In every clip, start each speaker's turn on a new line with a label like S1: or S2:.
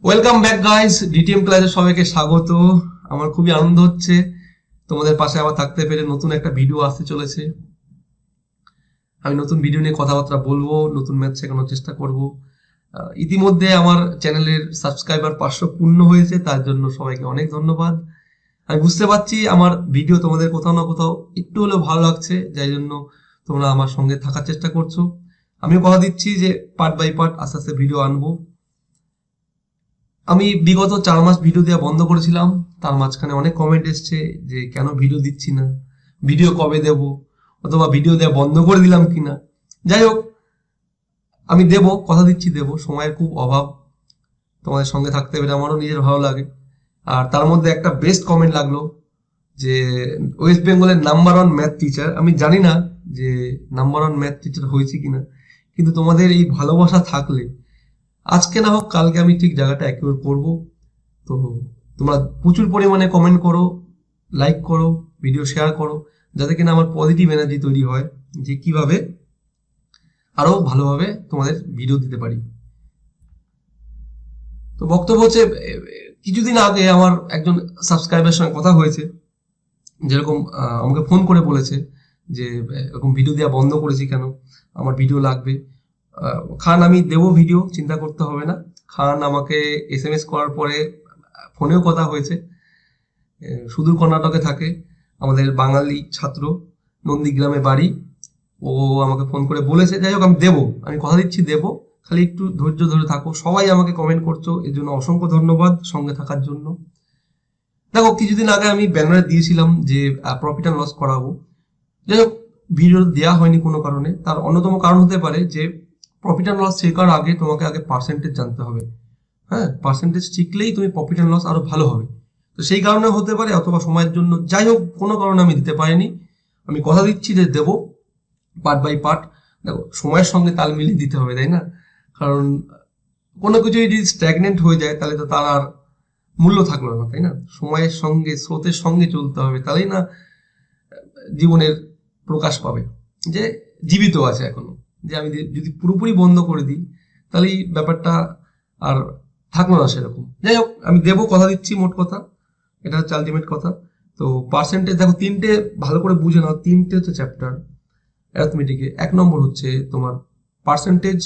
S1: Welcome back guys, DTM ক্লাসে সবাইকে স্বাগত। আমার খুবই আনন্দ হচ্ছে তোমাদের পাশে আবার থাকতে পেরে। নতুন একটা ভিডিও আসতে চলেছে। আমি নতুন ভিডিও নিয়ে কথাবার্তা বলবো, নতুন ম্যাথ শেখানোর চেষ্টা করব। ইতিমধ্যে আমার চ্যানেলের সাবস্ক্রাইবার 500 পূর্ণ হয়েছে, তার জন্য সবাইকে অনেক ধন্যবাদ। আমি বুঝতে পারছি আমার ভিডিও তোমাদের কোথাও না কোথাও একটু হলেও ভালো লাগছে, যাই জন্য তোমরা আমার সঙ্গে থাকার চেষ্টা করছো। আমিও কথা দিচ্ছি যে পার্ট বাই পার্ট আস্তে আস্তে ভিডিও আনবো। আমি বিগত 4 মাস ভিডিও দেওয়া বন্ধ করেছিলাম। তার মাঝখানে অনেক কমেন্ট এসছে যে কেন ভিডিও দিচ্ছি না, ভিডিও কবে দেব, অথবা ভিডিও দেওয়া বন্ধ করে দিলাম কিনা। যাই হোক, আমি দেব, কথা দিচ্ছি দেব। সময়ের খুব অভাব, তোমাদের সঙ্গে থাকতে পেরে আমারও নিজের ভালো লাগে। আর তার মধ্যে একটা বেস্ট কমেন্ট লাগলো যে ওয়েস্ট বেঙ্গলের নাম্বার 1 ম্যাথ টিচার। আমি জানি না যে নাম্বার 1 ম্যাথ টিচার হয়েছে কিনা, কিন্তু তোমাদের এই ভালোবাসা থাকলে আজকে না হোক কালকে আমি ঠিক জায়গাটা অ্যাকিউর করব। তো তোমরা প্রচুর পরিমাণে কমেন্ট করো, লাইক করো, ভিডিও শেয়ার করো, যাতে কিনা আমার পজিটিভ এনার্জি তৈরি হয় যে কিভাবে আরো ভালোভাবে তোমাদের ভিডিও দিতে পারি। তো বক্তব্য হচ্ছে, কিছুদিন আগে আমার একজন সাবস্ক্রাইবারের সঙ্গে কথা হয়েছে, যেরকম আমাকে ফোন করে বলেছে যে এরকম ভিডিও দেওয়া বন্ধ করেছি কেন, আমার ভিডিও লাগবে। খান আমি দেবো ভিডিও, চিন্তা করতে হবে না। খান আমাকে SMS করার পরে ফোনেও কথা হয়েছে। সুদূর কর্ণাটকে থাকে, আমাদের বাঙালি ছাত্র, নন্দীগ্রামে বাড়ি। ও আমাকে ফোন করে বলেছে। যাই হোক, আমি দেবো, আমি কথা দিচ্ছি দেবো, খালি একটু ধৈর্য ধরে থাকো। সবাই আমাকে কমেন্ট করছো, এর জন্য অসংখ্য ধন্যবাদ সঙ্গে থাকার জন্য। দেখো, কিছুদিন আগে আমি ব্যানারে দিয়েছিলাম যে প্রফিট অ্যান্ড লস করাবো। যাই হোক, ভিডিও দেওয়া হয়নি কোনো কারণে। তার অন্যতম কারণ হতে পারে যে প্রফিট অ্যান্ড লস শেখার আগে তোমাকে আগে পার্সেন্টেজ জানতে হবে। হ্যাঁ, পার্সেন্টেজ শিখলেই তুমি প্রফিট অ্যান্ড লস আরো ভালো হবে। তো সেই কারণে হতে পারে, অথবা সময়ের জন্য, যাই হোক কোনো কারণে আমি দিতে পারিনি। আমি কথা দিচ্ছি যে দেবো, পার্ট বাই পার্ট। দেখো, সময়ের সঙ্গে তাল মিলিয়ে দিতে হবে, তাই না? কারণ কোনো কিছু যদি স্ট্যাগনেন্ট হয়ে যায় তাহলে তো তার আর মূল্য থাকলো না, তাই না? সময়ের সঙ্গে, স্রোতের সঙ্গে চলতে হবে, তাহলেই না জীবনের প্রকাশ পাবে যে জীবিত আছে এখনো। যে আমি যদি পুরোপুরি বন্ধ করে দিই তাহলে ব্যাপারটা আর থাকলো না সেরকম। যাই হোক, আমি দেবো, কথা দিচ্ছি, মোট কথা এটা হচ্ছে আলটিমেট কথা। তো পার্সেন্টেজ দেখো, তিনটে ভালো করে বুঝে নাও। তিনটে হচ্ছে চ্যাপ্টার অ্যারিথমেটিকে। 1 নম্বর হচ্ছে তোমার পার্সেন্টেজ,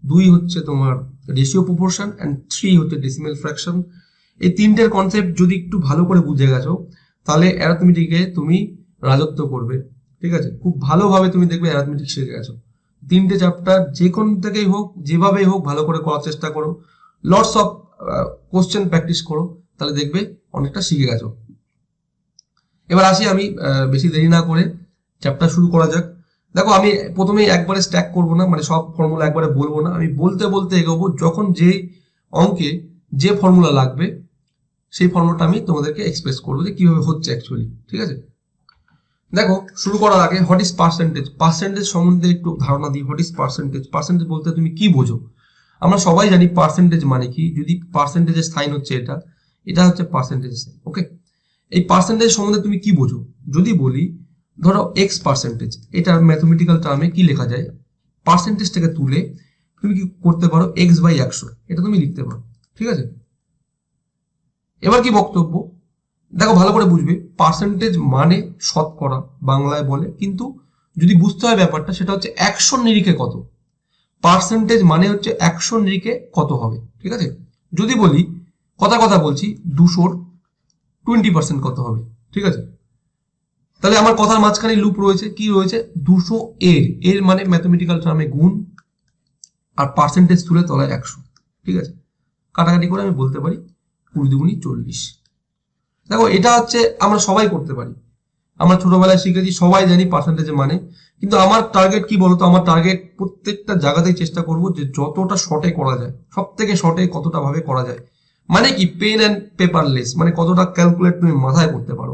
S1: 2 হচ্ছে তোমার রেশিও প্রপোর্শন, অ্যান্ড 3 হচ্ছে ডেসিমেল ফ্র্যাকশন। এই তিনটের কনসেপ্ট যদি একটু ভালো করে বুঝে গেছো তাহলে অ্যারিথমেটিকে তুমি রাজত্ব করবে। ঠিক আছে, খুব ভালোভাবে তুমি দেখবে অ্যারিথমেটিক শিখে গেছো। তিনটে চ্যাপ্টার যে কোন থেকেই হোক, যেভাবেই হোক, ভালো করে করার চেষ্টা করো। লটস অফ কোশ্চেন প্র্যাকটিস করো, তাহলে দেখবে অনেকটা শিখে গেছো। এবার আসি, আমি বেশি দেরি না করে চ্যাপ্টার শুরু করা যাক। দেখো, আমি প্রথমেই একবারে স্ট্যাক করব না, মানে সব ফর্মুলা একবারে বলবো না। আমি বলতে বলতে এগোবো, যখন যে অঙ্কে যে ফর্মুলা লাগবে সেই ফর্মুলাটা আমি তোমাদেরকে এক্সপ্রেস করবো যে কিভাবে হচ্ছে অ্যাকচুয়ালি। ঠিক আছে, দেখো, শুরু করার আগে হোয়াট ইজ পার্সেন্টেজ, পার্সেন্টেজ সম্বন্ধে একটু ধারণা দিই। হোয়াট ইজ পার্সেন্টেজ, পার্সেন্টেজ বলতে তুমি কি বোঝো? আমরা সবাই জানি পার্সেন্টেজ মানে কি। যদি পার্সেন্টেজের সাইন হচ্ছে এটা, এটা হচ্ছে পার্সেন্টেজের সাইন। ওকে, এই পার্সেন্টেজ সম্বন্ধে তুমি কি বোঝো? যদি বলি, ধরো এক্স পার্সেন্টেজ, এটা ম্যাথমেটিক্যাল টার্মে কি লেখা যায়? পার্সেন্টেজটাকে তুলে তুমি কি করতে পারো, এক্স বাই 100, এটা তুমি লিখতে পারো। ঠিক আছে, এবার কি বক্তব্য, দেখো ভালো করে বুঝবে। পার্সেন্টেজ মানে শতকরা, বাংলায় বলে, কিন্তু যদি বুঝতে হয় ব্যাপারটা, সেটা হচ্ছে 100 নিরিখে কত। পার্সেন্টেজ মানে হচ্ছে 100 নিরিখে কত হবে। ঠিক আছে, যদি বলি, কথা বলছি, 200-র 20% কত হবে? ঠিক আছে, তাহলে আমার কথার মাঝখানে লুপ রয়েছে, কি রয়েছে? 200 এর মানে ম্যাথমেটিক্যাল টার্মে গুণ, আর পার্সেন্টেজ তুলে তলায় 100। ঠিক আছে, কাটাকাটি করে আমি বলতে পারি 20 দুগুণী 40। দেখো, এটা হচ্ছে আমরা সবাই করতে পারি, আমরা ছোটবেলায় শিখেছি, সবাই জানি পার্সেন্টেজ মানে। কিন্তু আমার টার্গেট কি বলতো? আমার টার্গেট প্রত্যেকটা জায়গাতেই চেষ্টা করব যে যতটা শর্টে করা যায়, সব থেকে শর্টে কতটা ভাবে করা যায়। মানে কি, পেন অ্যান্ড পেপারলেস, মানে কতটা ক্যালকুলেট তুমি মাথায় করতে পারো,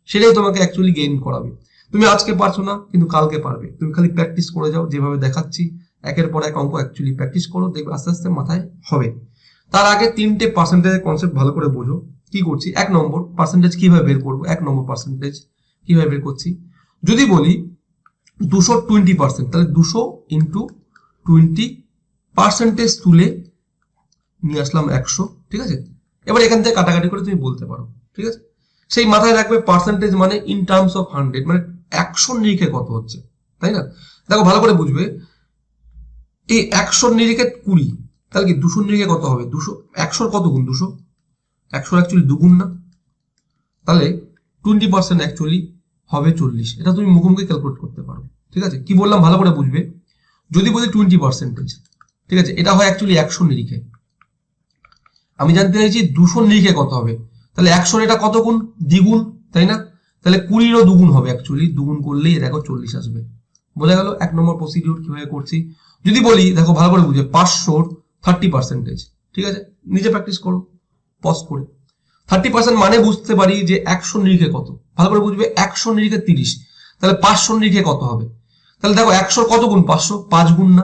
S1: সেটাই তোমাকে অ্যাকচুয়ালি গেইন করাবে। তুমি আজকে পারছো না, কিন্তু কালকে পারবে। তুমি খালি প্র্যাকটিস করে যাও, যেভাবে দেখাচ্ছি একের পর এক অঙ্ক অ্যাকচুয়ালি প্র্যাকটিস করো, দেখবে আস্তে আস্তে মাথায় হবে। তার আগে তিনটে পার্সেন্টেজের কনসেপ্ট ভালো করে বোঝো। কি করছি? 1 নম্বর, পার্সেন্টেজ কিভাবে বের করবো। 1 নম্বর পার্সেন্টেজ কিভাবে বের করছি, যদি বলি 220%, তাহলে 200 ইন্টু 20 পার্সেন্টেজ তুলে নিয়ে আসলাম 100, ঠিক আছে। এবার এখান থেকে কাটাকাটি করে তুমি বলতে পারো, ঠিক আছে। সেই মাথায় রাখবে পার্সেন্টেজ মানে ইন টার্মস অফ 100, মানে 100 নিরিখে কত হচ্ছে, তাই না। দেখো ভালো করে বুঝবে, এই 100 নিরিখে 20, তাহলে কি 200 নিরিখে কত হবে? 200, 100 কত গুণ 200? 100 অ্যাকচুয়ালি দুগুণ না, তাহলে 20% অ্যাকচুয়ালি হবে 40। এটা তুমি মুখোমুখি ক্যালকুলেট করতে পারো, ঠিক আছে। কি বললাম ভালো করে বুঝবে, যদি বলি 20%, ঠিক আছে, এটা হয় অ্যাকচুয়ালি 100 নিরিখে। আমি জানতে চাইছি 200 নিরিখে কত হবে, তাহলে 100 এটা কত গুণ? দ্বিগুণ, তাই না। তাহলে 20-ও দুগুণ হবে, অ্যাকচুয়ালি দুগুণ করলেই দেখো 40 আসবে। বোঝা গেল 1 নম্বর প্রসিডিউর কিভাবে করছি। যদি বলি দেখো ভালো করে বুঝবে 500 30%, ঠিক আছে, নিজে প্র্যাকটিস করো পজ করে। 30% মানে বুঝতে পারি যে 100 নিরিখে কত, ভালো করে বুঝবে 100 নিরিখে 30, তাহলে 500 নিরিখে কত হবে? তাহলে দেখো 100 কত গুণ 500? 5 গুণ না,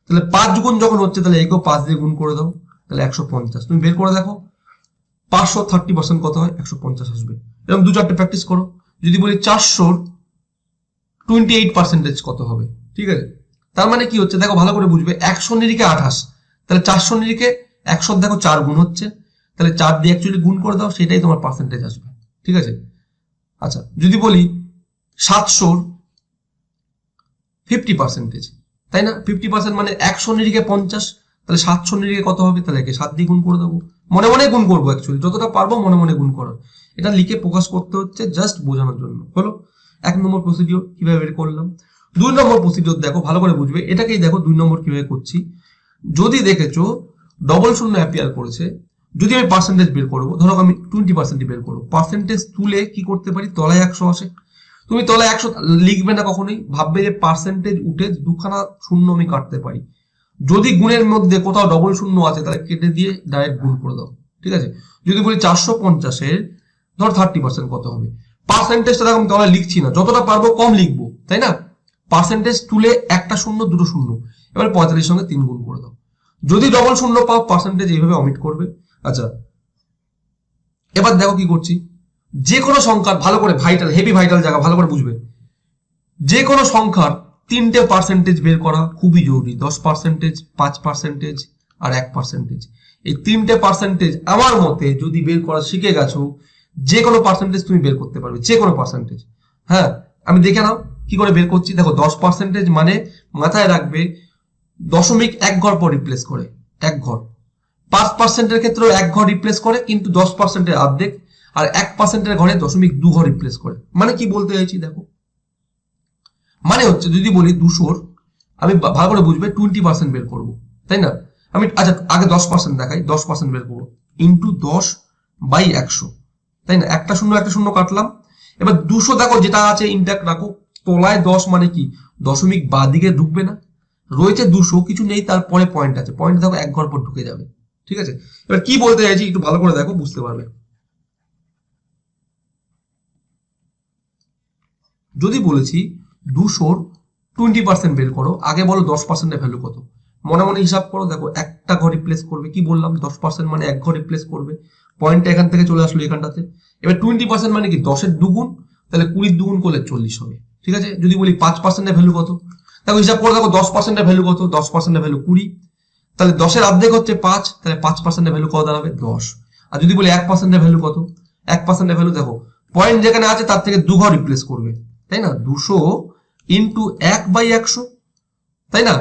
S1: তাহলে 5 গুণ যখন হচ্ছে তাহলে একেও 5 দিয়ে গুণ করে দাও, তাহলে 150। তুমি বের করে দেখো 500 30% কত হয়? 150 আসবে। এরকম 2-4টে প্র্যাকটিস করো। যদি বলি 400 28% কত হবে, ঠিক আছে। তার মানে কি হচ্ছে দেখো ভালো করে বুঝবে, 100 নিরিখে 28, তাহলে 400 নিরিখে 100 দেখো 4 গুণ হচ্ছে, তাহলে 4 দিয়ে অ্যাকচুয়ালি গুণ করে দাও, সেটাই তোমার পার্সেন্টেজ আসবে, ঠিক আছে। আচ্ছা যদি বলি 700 50%, তাই না। 50% মানে 100 নিরিখে 50, তাহলে 700 নিরিখে কত হবে? তাহলে একে 7 দিয়ে গুণ করে দেবো, মনে মনে গুণ করবো, অ্যাকচুয়ালি যতটা পারবো মনে মনে গুণ করার। এটা লিখে প্রকাশ করতে হচ্ছে জাস্ট বোঝানোর জন্য। হলো 1 নম্বর প্রসিডিওর কিভাবে বের করলাম। 2 নম্বর প্রসিডিওর দেখো ভালো করে বুঝবে, এটাকেই দেখো 2 নম্বর কিভাবে করছি। যদি দেখেছো ডবল শূন্য অ্যাপিয়ার করেছে, যদি আমি পার্সেন্টেজ বের করবো, ধরো আমি 20% বের করবো, পার্সেন্টেজ তুলে কি করতে পারি? তলায় 100 আসে, তুমি তলায় 100 লিখবে না কখনোই, ভাববে যে পার্সেন্টেজ উঠে দুখানা শূন্য আমি কাটতে পারি। যদি গুণের মধ্যে কোথাও ডবল শূন্য আছে তাহলে কেটে দিয়ে ডাইরেক্ট গুণ করে দাও, ঠিক আছে। যদি বলি 450-এর ধর 30% কত হবে? পার্সেন্টেজটা দেখো আমি তলায় লিখছি না, যতটা পারবো কম লিখবো, তাই না। পার্সেন্টেজ তুলে একটা শূন্য দুটো শূন্য, এবার 45 সঙ্গে 3 গুণ করে দাও। যদি ডবল শূন্য পাও পার্সেন্টেজ এইভাবে অমিট করবে। আচ্ছা এবার দেখো কি করছি, যে কোনো সংখ্যার ভালো করে ভাইটাল হেভি ভাইটাল জায়গা ভালো করে বুঝবে, যে কোনো সংখ্যার 3টে পার্সেন্টেজ বের করা খুবই জরুরি। 10%, 5% আর 1%। এই 3টে পার্সেন্টেজ আমার মতে যদি বের করা শিখে গেছো, যে কোনো পার্সেন্টেজ তুমি বের করতে পারবে, যে কোনো পার্সেন্টেজ। হ্যাঁ আমি দেখে নাও কি করে বের করছি। দেখো 10% মানে মাথায় রাখবে 0.1 ঘর পর রিপ্লেস করে 1 ঘর। 5%-এর ক্ষেত্রেও 1 ঘর রিপ্লেস করে, কিন্তু 10%-এর অর্ধেক, আর 1%-এর ঘরে 0.2 ঘর রিপ্লেস করে। মানে কি বলতে চাইছি দেখো, মানে হচ্ছে যদি বলি 200-র আমি ভালো করে বুঝবে 20% বের করবো, তাই না। আমি আচ্ছা আগে 10% দেখাই, 10% বের করবো ইন্টু 10/100, তাই না। একটা শূন্য কাটলাম। এবার 200 দেখো যেটা আছে ইনট্যাক্ট রাখো, তলায় 10 মানে কি দশমিক বাঁ দিকে ঢুকবে না, রয়েছে 200, কিছু নেই, তারপরে পয়েন্ট আছে, পয়েন্ট দেখো 1 ঘর পর ঢুকে যাবে, ঠিক আছে। এবার কি বলতে চাইছি একটু ভালো করে দেখো, বুঝতে পারবে। যদি বলেছি 200-র 20% বের করো, আগে বলো 10%-এর ভ্যালু কত, মনে মনে হিসাব করো। দেখো একটা ঘর রিপ্লেস করবে, কি বললাম 10% মানে 1 ঘর রিপ্লেস করবে, পয়েন্টটা এখান থেকে চলে আসলো এখানটাতে। এবার 20% মানে কি 10-এর দুগুণ, তাহলে 20-র দুগুণ করলে 40 হবে, ঠিক আছে। যদি বলি 5%-এর ভ্যালু কত, দেখো হিসাব করে দেখো 10%-এর ভ্যালু কত, 10%-এর ভ্যালু 20, তাহলে 10-এর অর্ধেক হচ্ছে 5, তাহলে 5%-এর ভ্যালু কত দাঁড়াবে 10। আর যদি বলি 1%-এর ভ্যালু কত, 1%-এর ভ্যালু দেখো পয়েন্ট যেখানে আছে তার থেকে 2 ঘর রিপ্লেস করবে, তাই না। 200 ইন্টু 1/100, তাই না।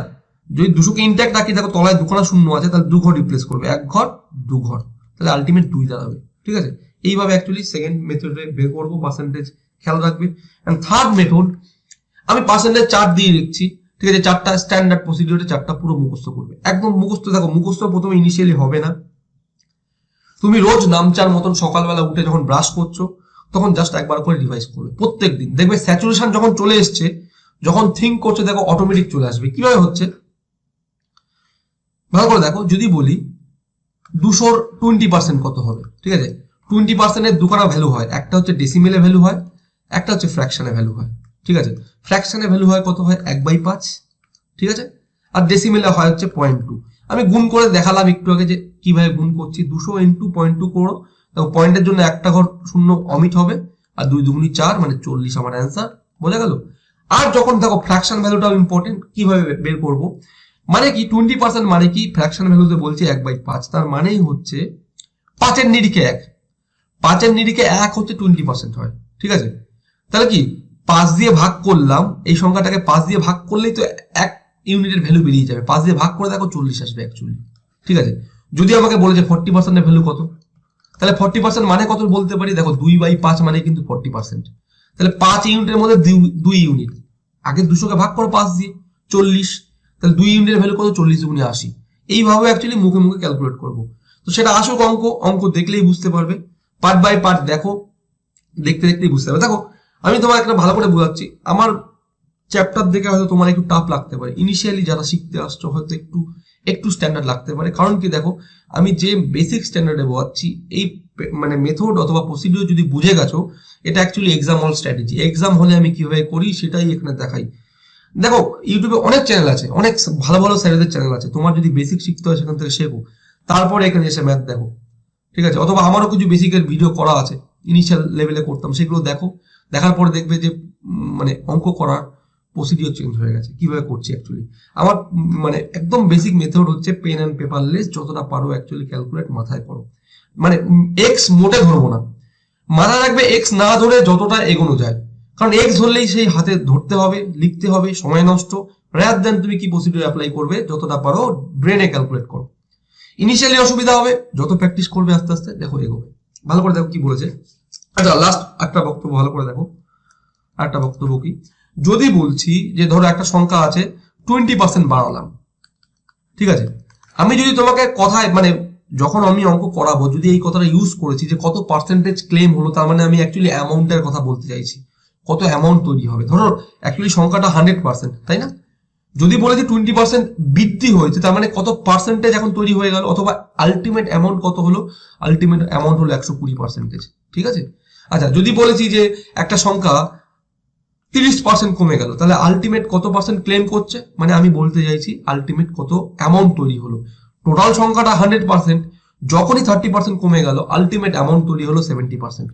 S1: যদি 200-কে ইনট্যাক্ট রাখি, দেখো তলায় দুখানা শূন্য আছে, তাহলে 2 ঘর রিপ্লেস করবে, 1 ঘর 2 ঘর, তাহলে আলটিমেট 2 দাঁড়াবে, ঠিক আছে। এইভাবে অ্যাকচুয়ালি সেকেন্ড মেথডে বের করবো পার্সেন্টেজ, খেয়াল রাখবে। এন্ড থার্ড মেথড, আমি পার্সেন্টেজ 4 দিয়ে লিখছি, ঠিক আছে। 4টা স্ট্যান্ডার্ড প্রসিডিউরে 4টা পুরো মুখস্থ করবে, একদম মুখস্থ। দেখো মুখস্থ প্রথমে ইনিশিয়ালি হবে না, তুমি রোজ নামচার মতন সকালবেলা উঠে যখন ব্রাশ করছো তখন জাস্ট একবার করে রিভাইজ করবে প্রত্যেক দিন, দেখবে স্যাচুরেশন যখন চলে এসছে, যখন থিঙ্ক করছে দেখো অটোমেটিক চলে আসবে। কিভাবে হচ্ছে ভালো করে দেখো, যদি বলি 200-র 20% কত হবে, ঠিক আছে। 20%-এর দুখানা ভ্যালু হয়, একটা হচ্ছে ডেসিমেলে ভ্যালু হয়, একটা হচ্ছে ফ্র্যাকশনে ভ্যালু হয়, ঠিক আছে। ফ্র্যাকশনে ভ্যালু হয় কত হয় 1/5, ঠিক আছে। আর ডেসিমেলে হয় হচ্ছে 0.2। আমি গুণ করে দেখালাম একটু আগে যে কিভাবে গুণ করছি। 200 ইন্টু 0.2 করো, দেখো পয়েন্টের জন্য একটা ঘর শূন্য অমিট হবে, আর 2 দুগুণি 4 মানে 40 আমার অ্যান্সার। বোঝা গেল। আর যখন দেখো ফ্র্যাকশন ভ্যালুটাও ইম্পর্টেন্ট, কিভাবে বের করবো, মানে কি 20% মানে কি ফ্র্যাকশন ভ্যালুতে বলছি 1/5, তার মানেই হচ্ছে 5 এর নিরিখে 1, 5 এর নিরিখে 1 হচ্ছে 20% হয়, ঠিক আছে। তাহলে কি 5 দিয়ে ভাগ করলাম, এই সংখ্যাটাকে 5 দিয়ে ভাগ করলেই তো 1 ইউনিটের ভ্যালু বেরিয়ে যাবে। 5 দিয়ে ভাগ করে দেখো 40 আসবে অ্যাকচুয়ালি, ঠিক আছে। যদি আমাকে বলে যে 40% এর ভ্যালু কত, তাহলে 40% মানে কত বলতে পারি, দেখো 2/5 মানে কিন্তু 40%, তাহলে 5 ইউনিটের মধ্যে 2 ইউনিট, আগে 200কে ভাগ করো 5 দিয়ে, 40, তাহলে 2 ইউনিটের ভ্যালু কত, 40 গুণে 80। এইভাবে অ্যাকচুয়ালি মুখে মুখে ক্যালকুলেট করবো। তো সেটা আসল অঙ্ক, অঙ্ক দেখলেই বুঝতে পারবে, পার্ট বাই পার্ট দেখো, দেখতে দেখতেই বুঝতে পারবে। দেখো আমি তোমার একটা ভালো করে বোঝাচ্ছি, আমার চ্যাপ্টার দেখে হয়তো তোমার একটু টাফ লাগতে পারে, ইনিশিয়ালি যারা শিখতে আসছো হয়তো একটু একটু স্ট্যান্ডার্ড লাগতে পারে, কারণ কি দেখো আমি যে বেসিক স্ট্যান্ডার্ডে বোঝাচ্ছি, এই মানে মেথড অথবা প্রসিডিওর যদি বুঝে গেছো, এটা অ্যাকচুয়ালি এক্সাম হল স্ট্র্যাটেজি। এক্সাম হলে আমি কিভাবে করি সেটাই এখানে দেখাই। দেখো ইউটিউবে অনেক চ্যানেল আছে, অনেক ভালো ভালো স্যারেদের চ্যানেল আছে, তোমার যদি বেসিক শিখতে হয় সেখান থেকে শেখো, তারপরে এখানে এসে ম্যাথ দেখো, ঠিক আছে। অথবা আমারও কিছু বেসিকের ভিডিও করা আছে, ইনিশিয়াল লেভেলে করতাম, সেগুলো দেখো, দেখার পরে দেখবে যে মানে অঙ্ক করার প্রসিডিওর চেঞ্জ হয়ে গেছে, কিভাবে করছি অ্যাকচুয়ালি। আমার মানে একদম বেসিক মেথড হচ্ছে পেন অ্যান্ড পেপারলেস, যতটা পারো অ্যাকচুয়ালি ক্যালকুলেট মাথায় করো, মানে এক্স মোটে ধরবো না, মাথায় রাখবে এক্স না ধরে যতটা এগোনো যায়, কারণ এক্স ধরলেই সেই হাতে ধরতে হবে, লিখতে হবে, সময় নষ্ট, রাদার দেন তুমি কি প্রসিডিওর অ্যাপ্লাই করবে, যতটা পারো ব্রেনে ক্যালকুলেট করো। ইনিশিয়ালি অসুবিধা হবে, যত প্র্যাকটিস করবে আস্তে আস্তে দেখো এগোবে। ভালো করে দেখো কি বলেছে। আচ্ছা লাস্ট একটা বক্তব্য ভালো করে দেখো, একটা বক্তব্য কি, যদি বলছি যে ধরো একটা সংখ্যা আছে 20% বাড়ালাম, ঠিক আছে, আমি যদি তোমাকে কথায় মানে যখন আমি অঙ্ক করাবো যদি এই কথাটা ইউজ করেছি যে কত পার্সেন্টেজ ক্লেম হলো, তার মানে আমি অ্যাকচুয়ালি অ্যামাউন্টের কথা বলতে চাইছি, কত অ্যামাউন্ট তৈরি হবে। ধরো অ্যাকচুয়ালি সংখ্যাটা 100%, তাই না, যদি বলেছি 20% বৃদ্ধি হয়েছে, তার মানে কত পার্সেন্টেজ এখন তৈরি হয়ে গেল, অথবা আলটিমেট অ্যামাউন্ট কত হলো, আলটিমেট অ্যামাউন্ট হলো 120%, ঠিক আছে। আচ্ছা যদি বলেছি যে একটা সংখ্যা 30% কমে গেল, তাহলে আলটিমেট কত পার্সেন্ট ক্লেম করছে, মানে আমি বলতে চাইছি আলটিমেট কত অ্যামাউন্ট তৈরি হলো। টোটাল সংখ্যাটা 100%, যখনই 30% কমে গেল আলটিমেট অ্যামাউন্ট তৈরি হলো 70%,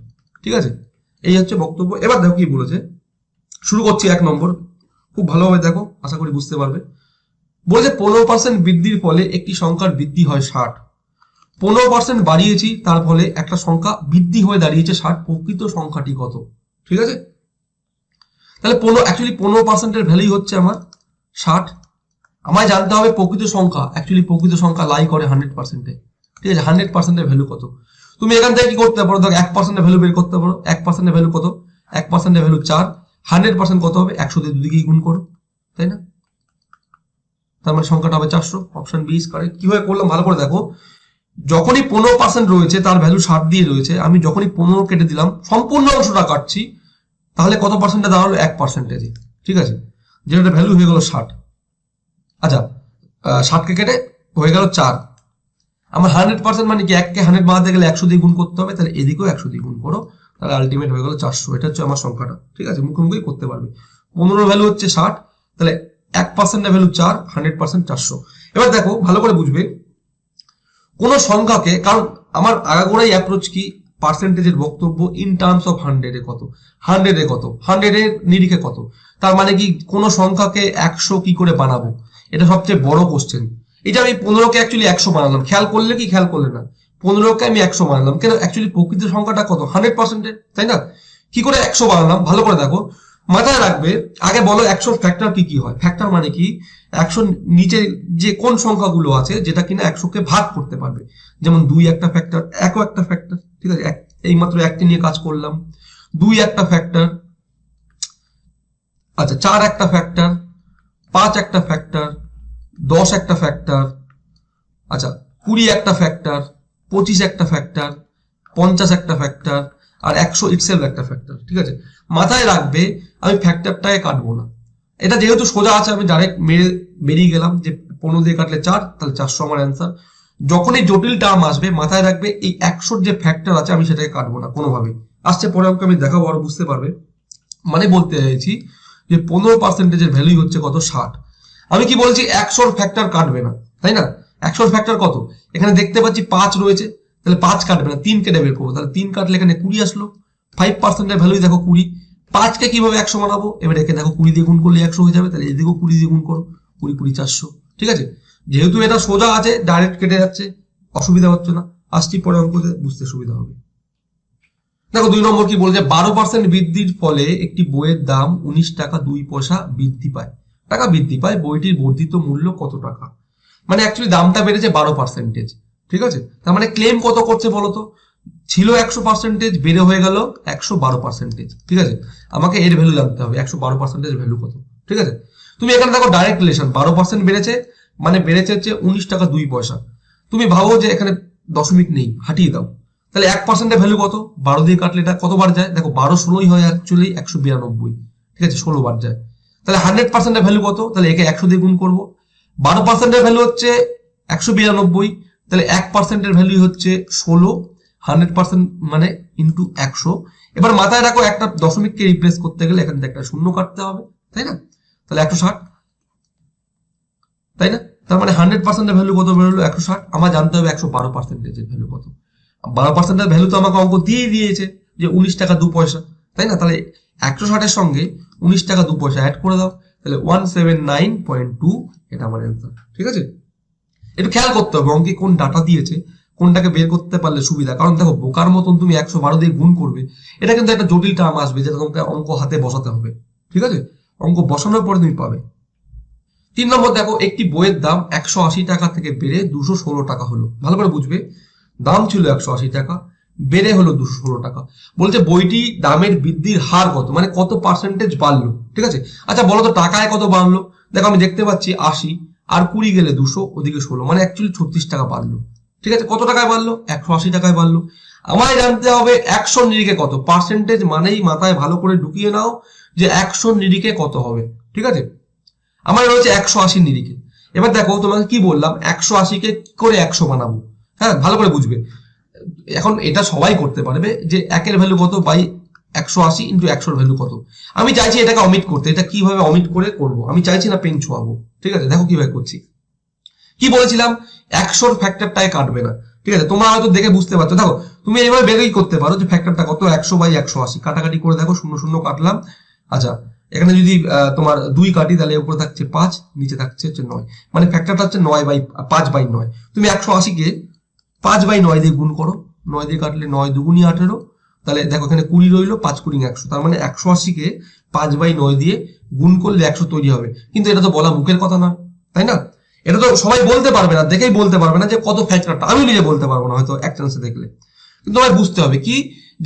S1: ঠিক আছে। এই হচ্ছে বক্তব্য। এবার দেখো কি বলেছে, শুরু করছি 1 নম্বর, খুব ভালোভাবে দেখো, আশা করি বুঝতে পারবে। বলেছে 15% বৃদ্ধির ফলে একটি সংখ্যার বৃদ্ধি হয় 60, 15% বাড়িয়েছি তার ফলে একটা সংখ্যা বৃদ্ধি হয়ে দাঁড়িয়েছে 60, প্রকৃত সংখ্যাটি কত, ঠিক আছে। তাহলে 15% ভ্যালু হচ্ছে আমার 60, আমায় জানতে হবে প্রকৃত সংখ্যা, অ্যাকচুয়ালি প্রকৃত সংখ্যা লাই করে 100%, ঠিক আছে। 100% ভ্যালু কত, তুমি এখান থেকে কি করতে পারো, দেখো 1% ভ্যালু বের করতে পারো, 1% ভ্যালু কত, 1% ভ্যালু 4, 100% কত হবে, 100 দিয়ে দুদিকেই গুণ করো, তাই না, তার মানে সংখ্যাটা হবে 400, অপশন বি ইজ কারেক্ট। কিভাবে করলাম ভালো করে দেখো, যখনই 15% রয়েছে তার ভ্যালু 60 দিয়ে রয়েছে, আমি যখনই 15 কেটে দিলাম, সম্পূর্ণ অংশটা কাটছি, তাহলে কত পার্সেন্টে দাঁড়ালো 1%, ঠিক আছে, যেটা ভ্যালু হয়ে গেল 60। আচ্ছা 60কে কেটে হয়ে গেল 4, আমার 100% মানে কি 1কে 100 বানাতে গেলে 100 দিয়ে গুণ করতে হবে, তাহলে এদিকেও 100 দিয়ে গুণ করো, তাহলে আলটিমেট হয়ে গেল 400। এটা হচ্ছে আমার সংখ্যাটা, ঠিক আছে, মুখে মুখেই করতে পারবে। 15 ভ্যালু হচ্ছে 60, তাহলে 1% ভ্যালু 4, 100% 400। এবার দেখো ভালো করে বুঝবে কোন সংখ্যাকে, কারণ আমার আগাগোড়াই অ্যাপ্রোচ কি, পার্সেন্টেজের বক্তব্য ইন টার্মস অফ 100-এ কত, 100-এ কত, 100-এর নিরিখে কত, তার মানে কি কোন সংখ্যাকে 100 কি করে বানাবো, এটা সবচেয়ে বড় কোশ্চেন। এটা আমি 15কে অ্যাকচুয়ালি 100 বানালাম, খেয়াল করলে কি খেয়াল করলে না, 15কে আমি 100 বানালাম কেন, অ্যাকচুয়ালি প্রকৃত সংখ্যাটা কত 100%, তাই না। কি করে 100 বানালাম ভালো করে দেখো, মাথায় রাখবে, আগে বলো 100 ফ্যাক্টর কি কি হয়। ফ্যাক্টর মানে কি, 100 নিচে যে কোন সংখ্যাগুলো আছে যেটা কিনা 100কে ভাগ করতে পারবে, যেমন 2 একটা ফ্যাক্টর, 1ও একটা ফ্যাক্টর, ঠিক আছে, এই মাত্র একটি নিয়ে কাজ করলাম, 2 একটা ফ্যাক্টর, আচ্ছা 4 একটা ফ্যাক্টর, 5 একটা ফ্যাক্টর, 10 একটা ফ্যাক্টর, আচ্ছা 20 একটা ফ্যাক্টর, 25 একটা ফ্যাক্টর, 50 একটা ফ্যাক্টর, আর 100 ইটসেলফ একটা ফ্যাক্টর, ঠিক আছে। মাথায় রাখবে আমি ফ্যাক্টরটাকে কাটবো না, এটা যেহেতু সোজা আছে আমি ডাইরেক্ট মেরে বেরিয়ে গেলাম যে 15 দিয়ে কাটলে 4, তাহলে 400 আমার অ্যান্সার। যখনই জটিল টার্ম আসবে মাথায় রাখবে এই 100 যে ফ্যাক্টর আছে আমি সেটাকে কাটবো না কোনোভাবেই, আসছে পরে আমাকে আমি দেখাবো আরো বুঝতে পারবে। মানে বলতে চাইছি যে 15%-এর ভ্যালু হচ্ছে কত 60, আমি কি বলছি 100 ফ্যাক্টর কাটবে না, তাই না। 100 ফ্যাক্টর কত, এখানে দেখতে পাচ্ছি 5 রয়েছে, তাহলে 5 কাটবে না, 3 কেটে বের করবো, তাহলে 3 কাটলে এখানে 20 আসলো, 5%-এর ভ্যালু দেখো 20, 5কে কিভাবে 100 বানাবো, এবার একে দেখো 20 দিয়ে গুণ করলে 100 হয়ে যাবে, তাহলে এদিকেও 20 দিয়ে গুণ করো, 20 20 400, ঠিক আছে, যেহেতু এটা সোজা আছে ডাইরেক্ট কেটে যাচ্ছে, অসুবিধা হচ্ছে না। আসছি পরে অঙ্কতে, বুঝতে সুবিধা হবে। দেখো 2 নম্বর কি বলছে, 12% বৃদ্ধির ফলে একটি বইয়ের দাম 19 টাকা 2 পয়সা বৃদ্ধি পায়, বইটির বর্ধিত মূল্য কত টাকা? মানে অ্যাকচুয়ালি দামটা বেড়েছে 12%, ঠিক আছে। তার মানে ক্লেম কত করছে বলতো, ছিল 100%, বেড়ে হয়ে গেল 112%, ঠিক আছে। আমাকে এর ভ্যালু জানতে হবে, 112% ভ্যালু কত, ঠিক আছে। তুমি এখানে দেখো ডাইরেক্ট রিলেশন, 12% বেড়েছে মানে বেড়েছে হচ্ছে 19 টাকা 2 পয়সা। তুমি ভাবো যে এখানে দশমিক নেই, হাটিয়ে দাও, তাহলে 1%-এর ভ্যালু কত, 12 দিয়ে কাটলে এটা কতবার যায়, দেখো 12 16ই হয় অ্যাকচুয়ালি 192, ঠিক আছে, 16 বার যায়। তাহলে 100%-এর ভ্যালু কত, তাহলে একে 100 দিয়ে গুণ করবো। 12%-এর ভ্যালু হচ্ছে 192, তাহলে 1%-এর ভ্যালু হচ্ছে 16, 100% মানে ইন্টু 100। এবার মাথায় রাখো একটা দশমিককে রিপ্লেস করতে গেলে এখান থেকে একটা শূন্য কাটতে হবে, তাই না? তাহলে 160, তাই না? তার মানে 100%-এর ভ্যালু কত বেরোলো, 160। আমার জানতে হবে 112%-এর ভ্যালু কত। 12%-এর ভ্যালু তো আমাকে অঙ্ক দিয়ে দিয়েছে যে 19 টাকা 2 পয়সা, তাই না? তাহলে 160-এর সঙ্গে 19 টাকা 2 পয়সা অ্যাড করে দাও, তাহলে 179.2, এটা আমার অ্যান্সার, ঠিক আছে। একটু খেয়াল করতে হবে অঙ্কে কোন ডাটা দিয়েছে, কোনটাকে বের করতে পারলে সুবিধা। কারণ দেখো বোকার মতন তুমি 112 দিয়ে গুণ করবে, এটা কিন্তু একটা জটিল টার্ম আসবে যেটা তোমাকে অঙ্ক হাতে বসাতে হবে, ঠিক আছে। অঙ্ক বসানোর পরে তুমি পাবে। 3 নম্বর দেখো, একটি বইয়ের দাম 180 টাকা থেকে বেড়ে 216 টাকা হলো। ভালো করে বুঝবে, দাম ছিল 180 টাকা, বেড়ে হলো 216 টাকা। বলছে বইটি দামের বৃদ্ধির হার কত, মানে কত পার্সেন্টেজ বাড়লো, ঠিক আছে। আচ্ছা বলো তো টাকায় কত বাড়লো, দেখো আমি দেখতে পাচ্ছি 80 আর 20 গেলে 200, ওদিকে 16, মানে অ্যাকচুয়ালি 36 টাকা বাড়লো, ঠিক আছে। কত টাকায় বাড়লো, 180 টাকায় বাড়লো। আমায় জানতে হবে 100 নিরিখে কত, পার্সেন্টেজ মানেই মাথায় ভালো করে ঢুকিয়ে নাও যে 100 নিরিখে কত হবে, ঠিক আছে। আমার রয়েছে 180 নিরিখে। এবার দেখো তোমাকে কি বললাম, 180-কে কি করে 100 বানাবো, হ্যাঁ ভালো করে বুঝবে। এখন এটা সবাই করতে পারবে যে 1-এর ভ্যালু কত বাই 180 ইন্টু 100-এর ভ্যালু কত। আমি চাইছি এটাকে অমিট করতে, এটা কিভাবে অমিট করে করবো, আমি চাইছি না পেন ছোঁয়াবো, ঠিক আছে। দেখো কিভাবে করছি, কি বলেছিলাম, 100-র ফ্যাক্টরটাই কাটবে না, ঠিক আছে। তোমরা হয়তো দেখে বুঝতে পারছো, দেখো তুমি এইভাবে বেরই করতে পারো যে ফ্যাক্টরটা কত, 100 বাই 180, কাটাকাটি করে দেখো, 0 0 কাটলাম। আচ্ছা এখানে যদি তোমার 2 কাটি তাহলে উপরে থাকছে 5, নিচে থাকছে হচ্ছে 9, মানে ফ্যাক্টরটা হচ্ছে 5/9। তুমি 180-কে 5/9 দিয়ে গুণ করো, 9 দিয়ে কাটলে 9 দুগুণী 18, তাহলে দেখো এখানে 20 রইলো, 5 কুড়ি 100, তার মানে 180-কে 5/9 দিয়ে গুণ করলে 100 তৈরি হবে। কিন্তু এটা তো বলা মুখের কথা না, তাই না? এটা তো সবাই বলতে পারবে না, দেখেই বলতে পারবে না যে কত ফ্যাক্টরটা, আমি নিজে বলতে পারবো না হয়তো এক চান্সে দেখলে। কিন্তু তোমায় বুঝতে হবে কি,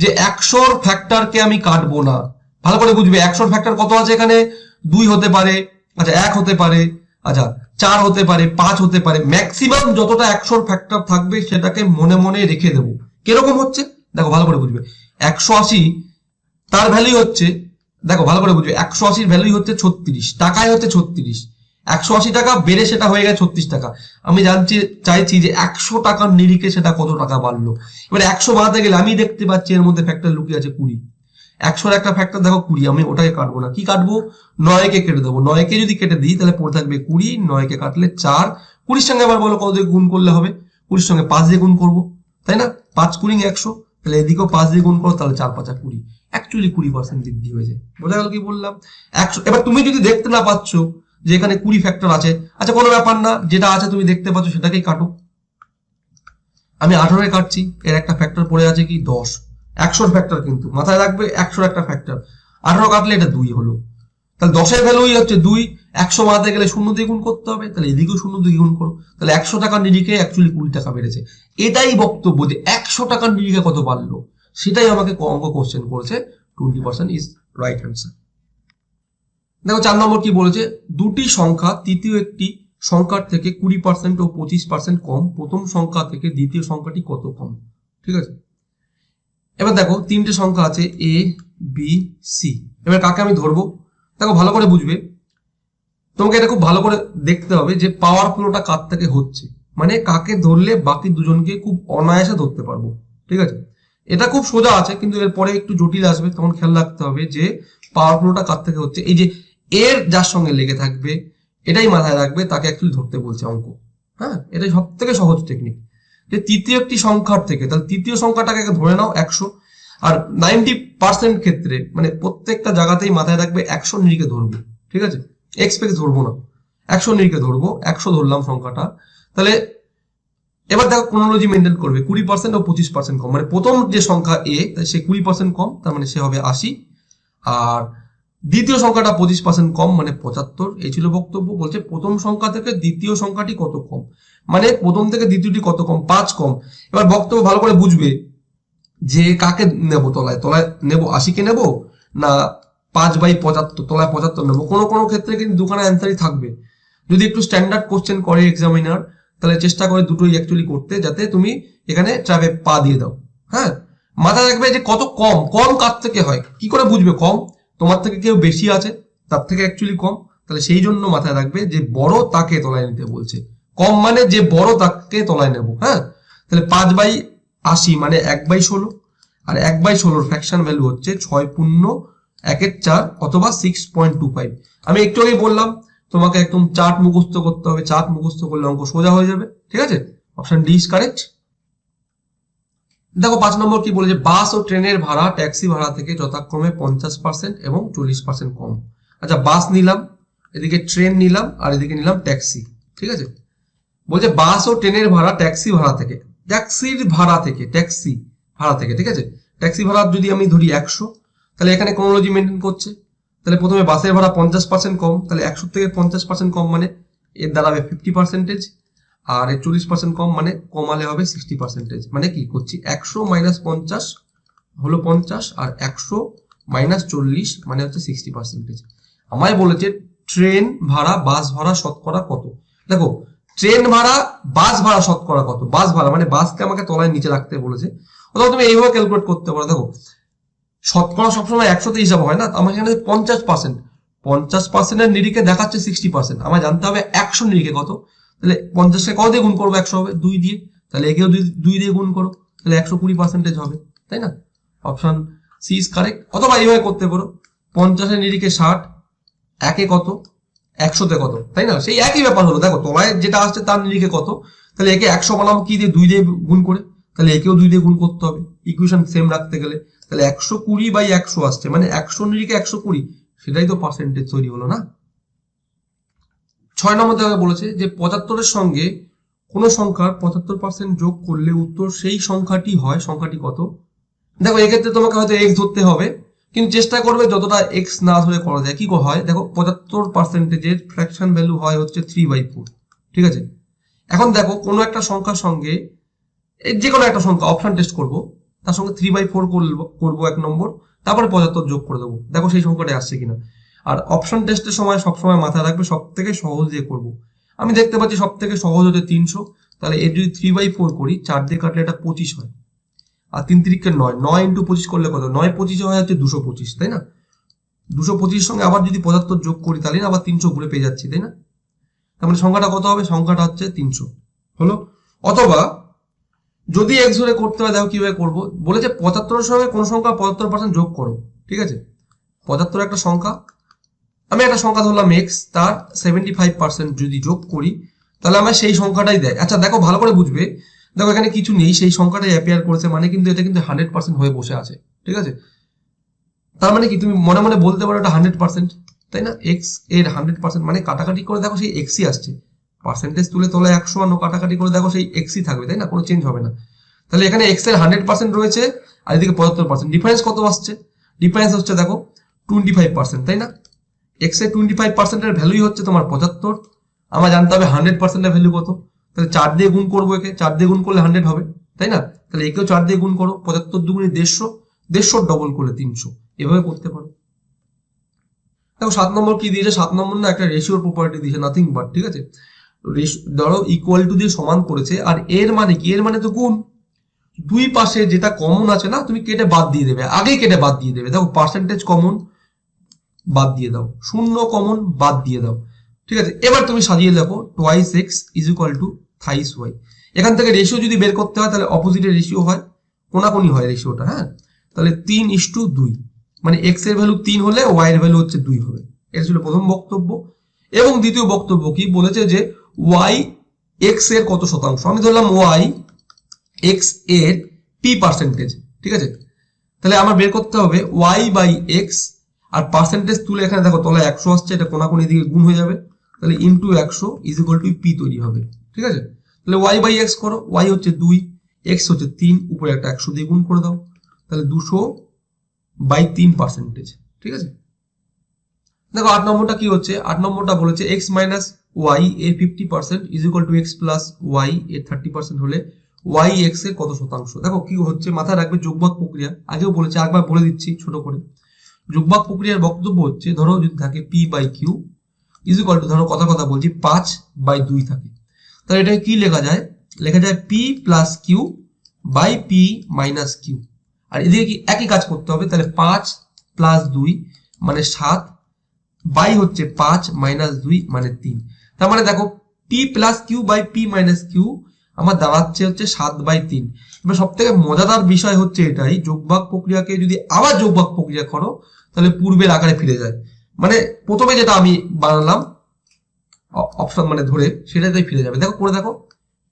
S1: যে 100-র ফ্যাক্টরকে আমি কাটবো না। ভালো করে বুঝবে 100-র ফ্যাক্টর কত আছে এখানে, 2 হতে পারে, আচ্ছা 1 হতে পারে, আচ্ছা 4 হতে পারে, 5 হতে পারে, ম্যাক্সিমাম যতটা 100-র ফ্যাক্টর থাকবে সেটাকে মনে মনে রেখে দেবো। কিরকম হচ্ছে দেখো, ভালো করে বুঝবে। 180 তার ভ্যালু হচ্ছে, দেখো ভালো করে বুঝবে, 180-র ভ্যালু হচ্ছে 36 টাকায়, হচ্ছে 36, 180 টাকা বেড়ে সেটা হয়ে গেছে 36 টাকা। আমি চাইছি যে 100 টাকার নিরিখে সেটা কত টাকা বাড়লো। এবার 100 বাড়াতে গেলে আমি দেখতে পাচ্ছি এর মধ্যে ফ্যাক্টর লুকিয়ে আছে 20, 100-র একটা ফ্যাক্টর দেখো 20, আমি ওটাকে কাটবো না, কি কাটবো, 9-কে কেটে দেবো। 9-কে যদি কেটে দিই তাহলে পড়ে থাকবে 20, 9-কে কাটলে 4, 20-র সঙ্গে আবার বলো কত দিয়ে গুণ করলে হবে, 20-র সঙ্গে 5 দিয়ে গুণ করবো, তাই না, 5 কুড়ি 100, তাহলে এদিকেও 5 দিয়ে গুণ করো, তাহলে 4 5 20, অ্যাকচুয়ালি 20% বৃদ্ধি হয়েছে। বোঝা গেল কি বললাম, 100। এবার তুমি যদি দেখতে না পাচ্ছ যে এখানে 20 ফ্যাক্টর আছে, আচ্ছা কোনো ব্যাপার না, যেটা আছে তুমি দেখতে পাচ্ছ সেটাকেই কাটো। আমি 18-এ কাটছি, এর একটা ফ্যাক্টর পড়ে আছে কি 10, 100-র ফ্যাক্টর কিন্তু মাথায় রাখবে, 100-র একটা ফ্যাক্টর, 18 কাটলে এটা 2 হলো, তাহলে 10-এর ভ্যালুই হচ্ছে 2, 100 বাড়াতে গেলে 0 দিয়ে গুণ করতে হবে, তাহলে এদিকেও 0 দিয়ে গুণ করো, তাহলে 100 টাকার নিরিখে অ্যাকচুয়ালি 20 টাকা বেড়েছে। এটাই বক্তব্য যে 100 টাকার নিরিখে কত বাড়লো, সেটাই আমাকে অঙ্ক কোশ্চেন করেছে, 20% ইজ রাইট অ্যান্সার। দেখো 4 নম্বর কি বলেছে, দুটি সংখ্যা তৃতীয় একটি সংখ্যার থেকে 20% ও 25% কম, প্রথম সংখ্যা থেকে দ্বিতীয় সংখ্যাটি কত কম, ঠিক আছে। এবার দেখো 3টে সংখ্যা আছে এ বি সি, এবার কাকে আমি ধরবো, দেখো ভালো করে বুঝবে, তোমাকে এটা খুব ভালো করে দেখতে হবে যে পাওয়ার ফ্লোটা কার থেকে হচ্ছে, মানে কাকে ধরলে বাকি দুজনকে খুব অনায়াসে ধরতে পারবো, ঠিক আছে। এটা খুব সোজা আছে, কিন্তু এরপরে একটু জটিল আসবে, তখন খেয়াল রাখতে হবে যে পাওয়ার ফ্লোটা কার থেকে হচ্ছে। এই যে এর যার সঙ্গে লেগে থাকবে, এটাই মাথায় রাখবে, তাকে অ্যাকচুয়ালি ধরতে বলছে অঙ্ক, হ্যাঁ এটাই সব থেকে সহজ টেকনিক। যে তৃতীয় একটি সংখ্যার থেকে, তাহলে তৃতীয় সংখ্যাটাকে ধরে নাও 100, আর 90% ক্ষেত্রে মানে প্রত্যেকটা জায়গাতেই মাথায় রাখবে 100 নিরিখে ধরবো, ঠিক আছে, এক্স পেক্স ধরবো না। 100 নিরিখে ধরবো, 100 ধরলাম সংখ্যাটা। তাহলে এবার দেখো ক্রোনোলজি মেনটেন করবে, 20% ও 25% কম, মানে প্রথম যে সংখ্যা এ সে 20% কম, তার মানে সে হবে 80। আর দ্বিতীয় সংখ্যাটা 25% কম, মানে 75। এই ছিল বক্তব্য। বলছে প্রথম সংখ্যা থেকে দ্বিতীয় সংখ্যাটি কত কম, মানে প্রথম থেকে দ্বিতীয়টি কত কম, 5 কম। এবার বক্তব্য ভালো করে বুঝবে যে কাকে নেব, তলায় তলায় নেব 80-কে নেব, না 5/75, তলায় 75 নেবো। কোনো কোনো ক্ষেত্রে কিন্তু দুখানা অ্যান্সারই থাকবে। যদি একটু স্ট্যান্ডার্ড কোশ্চেন করে এক্সামিনার, তাহলে চেষ্টা করে দুটোই অ্যাকচুয়ালি করতে, যাতে তুমি এখানে ট্র্যাপে পা দিয়ে দাও। হ্যাঁ, মাথায় রাখবে যে কত কম, কম কার থেকে হয়, কি করে বুঝবে কম? তোমার থেকে কেউ বেশি আছে, তার থেকে অ্যাকচুয়ালি কম, তাহলে সেই জন্য মাথায় রাখবে যে বড় তাকে তলায় নিতে বলছে, কম মানে যে বড় তাকে তলায় নেব। হ্যাঁ, তাহলে 5/80 মানে 1/16, আর 1/16 ফ্র্যাকশন ভ্যালু হচ্ছে 6.1 অথবা 6.25। আমি একটু আগেই বললাম তোমাকে একদম চার্ট মুখস্থ করতে হবে, চার্ট মুখস্থ করলে অঙ্ক সোজা হয়ে যাবে। ঠিক আছে, অপশন ডি ইজ কারেক্ট। দেখো 5 নম্বর কি বলেছে, বাস ও ট্রেনের ভাড়া ট্যাক্সি ভাড়া থেকে যথাক্রমে 50% এবং 40% কম। আচ্ছা, বাস নিলাম, এদিকে ট্রেন নিলাম, আর এদিকে নিলাম ট্যাক্সি। ঠিক আছে, বলছে বাস ও ট্রেনের ভাড়া ট্যাক্সি ভাড়া থেকে, ট্যাক্সির ভাড়া থেকে, ট্যাক্সি ভাড়া থেকে। ঠিক আছে, ট্যাক্সি ভাড়া যদি আমি ধরি 100, তাহলে এখানে ক্রোনোলজি মেনটেন করছে। তাহলে প্রথমে বাসের ভাড়া 50% কম, তাহলে 100 থেকে 50% কম মানে এর দাঁড়াবে 50%, আর এর 40% কম মানে কমালে হবে 60%। মানে কি করছি, 100 - 50 হলো 50, আর 100 - 40 মানে হচ্ছে 60%। আমায় বলেছে ট্রেন ভাড়া বাস ভাড়া শতকরা কত। দেখো ট্রেন ভাড়া বাস ভাড়া শতকরা কত, বাস ভাড়া মানে বাসকে আমাকে তলায় নিচে রাখতে বলেছে, অথবা তুমি এইভাবে ক্যালকুলেট করতে পারো। দেখো শতকরা সবসময় 100তে হিসাব হয় না, আমার এখানে 50%, 50%-এর নিরিখে দেখাচ্ছে 60%। আমার জানতে হবে 100 নিরিখে কত। তাহলে 50কে কত দিয়ে গুণ করবো, 100 হবে 2 দিয়ে, তাহলে একেও 2 দিয়ে গুণ করো, তাহলে 120% হবে, তাই না? Option C is correct. অথবা এইভাবে করতে পারো, 50-এর নিরিখে 60, একে কত, 100তে কত, তাই না? সেই একই ব্যাপার হলো। দেখো তলায় যেটা আসছে তার নিরিখে কত, তাহলে একে 100 বানাবো কি দিয়ে, 2 দিয়ে গুণ করে, তাহলে একেও 2 দিয়ে গুণ করতে হবে ইকুয়েশন সেম রাখতে গেলে। তাহলে 120/100 আসছে, মানে 100 নিরিখে 120, সেটাই তো পার্সেন্টেজ তৈরি হলো না। 6 নম্বর জায়গায় বলেছে যে 75-এর সঙ্গে কোন সংখ্যার 75% যোগ করলে উত্তর সেই সংখ্যাটি হয়, সংখ্যাটি কত? দেখো এক্ষেত্রে তোমাকে হয়তো এক্স ধরতে হবে, কিন্তু চেষ্টা করবে যতটা এক্স না ধরে করা যায়। কি হয়, দেখো 75%-এর ফ্র্যাকশন ভ্যালু হয় হচ্ছে 3/4। ঠিক আছে, এখন দেখো কোনো একটা সংখ্যার সঙ্গে, যে কোনো একটা সংখ্যা অপশন টেস্ট করব, তার সঙ্গে 3/4 করবো 1 নম্বর, তারপরে 75 যোগ করে দেবো, দেখো সেই সংখ্যাটা আসছে কিনা। আর অপশন টেস্টের সময় সবসময় মাথায় রাখবে সব থেকে সহজ দিয়ে করবো। আমি দেখতে পাচ্ছি সব থেকে সহজ হচ্ছে 300, তাহলে এর যদি 3/4 করি, 4 দিয়ে কাটলে এটা 25 হয়, আর 3 3 9, 9 × 25 করলে কত, 9 25 হয় হচ্ছে 225, তাই না? 225 সঙ্গে আবার যদি 75 যোগ করি, তাহলে আবার 300 ঘুরে পেয়ে যাচ্ছি, তাই না? তার মানে সংখ্যাটা কত হবে, সংখ্যাটা হচ্ছে 300 হলো। অথবা যদি এক্স ধরে করতে হয়, দেখো কিভাবে করবো, বলেছে 75-এর সঙ্গে কোন সংখ্যা 75% যোগ করো। ঠিক আছে, 75 একটা সংখ্যা, আমি একটা সংখ্যা ধরলাম এক্স, তার 75% যদি যোগ করি, তাহলে আমার সেই সংখ্যাটাই দেয়। আচ্ছা দেখো ভালো করে বুঝবে, দেখো এখানে কিছু নেই, সেই সংখ্যাটাই অ্যাপিয়ার করেছে, মানে কিন্তু এটা কিন্তু 100% হয়ে বসে আছে। ঠিক আছে, তার মানে কি তুমি মনে মনে বলতে পারো এটা 100%, তাই না? এক্স এর 100% মানে কাটাকাটি করে দেখো সেই এক্সই আসছে, পার্সেন্টেজ তুলে তোলা 100 আর কাটাকাটি করে দেখো সেই এক্সই থাকবে, তাই না? কোনো চেঞ্জ হবে না। তাহলে এখানে এক্স এর 100% রয়েছে, আর এদিকে 75%, ডিফারেন্স কত আসছে, ডিফারেন্স হচ্ছে দেখো 25%, তাই না? এক্স এর 25%-এর ভ্যালুই হচ্ছে তোমার 75। আমার জানতে হবে 100%-এর ভ্যালু কত, তাহলে 4 দিয়ে গুণ করবো, একে 4 দিয়ে গুণ করলে 100 হবে, তাই না? তাহলে একেও 4 দিয়ে গুণ করো, 75 দুগুণে 150, 150 ডবল করলে 300, এভাবে করতে পারো। দেখো 7 নম্বর কি দিয়েছে, 7 নম্বর না একটা রেশিওর প্রপার্টি দিয়েছে, নাথিং বাট। ঠিক আছে, ধরো ইকুয়াল টু দিয়ে সমান করেছে, আর এর মানে কি, এর মানে তো গুণ। দুই পাশে যেটা কমন আছে না, তুমি কেটে বাদ দিয়ে দেবে, আগে কেটে বাদ দিয়ে দেবে। দেখো পার্সেন্টেজ কমন, বাদ দিয়ে দাও, শূন্য কমন, বাদ দিয়ে দাও। ঠিক আছে, এবার তুমি সাজিয়ে দেখো, twice x is equal to thrice y. এখান থেকে রেশিও যদি বের করতে হয়, তাহলে অপোজিটের রেশিও হয়, কোনাকুনি হয় রেশিওটা। হ্যাঁ, তাহলে 3:2, মানে এক্স এর ভ্যালু 3 হলে ওয়াই এর ভ্যালু হচ্ছে 2 হবে। এটা ছিল প্রথম বক্তব্য। এবং দ্বিতীয় বক্তব্য কি বলেছে, যে ওয়াই এক্স এর কত শতাংশ, আমি ধরলাম ওয়াই এক্স এর p%। ঠিক আছে, তাহলে আমার বের করতে হবে ওয়াই বাই এক্স, আর পার্সেন্টেজ তুলে এখানে দেখো তলায় 100 আসছে, এটা কোনাকুনি দিকে গুণ হয়ে যাবে, তাহলে into 100 is equal two P তৈরি হবে, ঠিক আছে। তাহলে ওয়াই বাই এক্স করো, ওয়াই হচ্ছে 2, এক্স হচ্ছে 3, উপরে একটা 100 দিয়ে গুণ করে দাও, তাহলে 200/3%, ঠিক আছে। দেখো 8 নম্বরটা কি হচ্ছে, 8 নম্বরটা বলেছে এক্স মাইনাস ওয়াই এর 50% is equal to X plus Y এর 30% হলে ওয়াই এক্স এর কত শতাংশ। দেখো কি হচ্ছে, মাথায় রাখবে যোগবাদ প্রক্রিয়া, আগেও বলেছে, একবার বলে দিচ্ছি ছোট করে। যোগবাদ প্রক্রিয়ার বক্তব্য হচ্ছে, ধরো যদি থাকে P by Q is equal to, ধরো কথা বলছি 5/2 থাকে, তাহলে এটাকে কি লেখা যায়, লেখা যায় P plus Q by P minus Q. আর এদিকে কি একই কাজ করতে হবে, তাহলে 5 প্লাস 2 মানে 7 বাই হচ্ছে 5 মাইনাস 2 মানে 3। তার মানে দেখো P plus Q by P minus Q আমার দাঁড়াচ্ছে হচ্ছে 7/3। এবার সব থেকে মজাদার বিষয় হচ্ছে এটাই, যোগভাগ প্রক্রিয়াকে যদি আবার যোগভাগ প্রক্রিয়া করো তাহলে পূর্বের আকারে ফিরে যায়। মানে প্রথমে যেটা আমি বানালাম অপশন মানে ধরে সেটাতেই ফিরে যাবে। দেখো করে দেখো,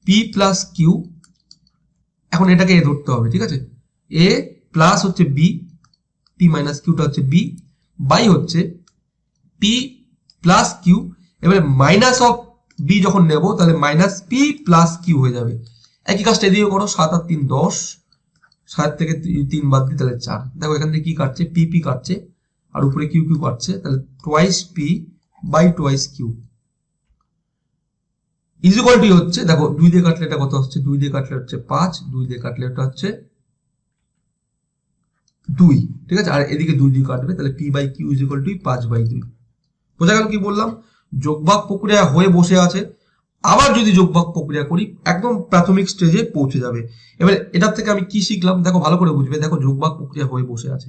S1: পি প্লাস কিউ, এখন এটাকে এ ধরতে হবে, ঠিক আছে। এ প্লাস হচ্ছে বি, পি মাইনাস কিউটা হচ্ছে বি, বাই হচ্ছে পি প্লাস কিউ, এবারে মাইনাস অফ বি যখন নেব তাহলে মাইনাস পি প্লাস কিউ হয়ে যাবে। একই কাজটা এদিকে করো, 7 আর 3 10, 7 থেকে 3 বাদ দিই তাহলে 4। দেখো এখান থেকে কি কাটছে, পি পি কাটছে আর উপরে কিউ কিউ কাটছে, তাহলে twice P by twice Q is equal to হচ্ছে, দেখো 2 দিয়ে কাটলে এটা কত হচ্ছে, 2 দিয়ে কাটলে হচ্ছে 5, 2 দিয়ে কাটলে এটা হচ্ছে 2, ঠিক আছে। আর এদিকে 2 দিয়ে কাটবে, তাহলে P by Q is equal to 5/2। বোঝা গেল কি বললাম, যোগভাগ প্রক্রিয়া হয়ে বসে আছে, আবার যদি যোগভাগ প্রক্রিয়া করি একদম প্রাথমিক স্টেজে পৌঁছে যাবে। এবার এটার থেকে আমি কি শিখলাম, দেখো ভালো করে বুঝবে, দেখো যোগভাগ প্রক্রিয়া হয়ে বসে আছে,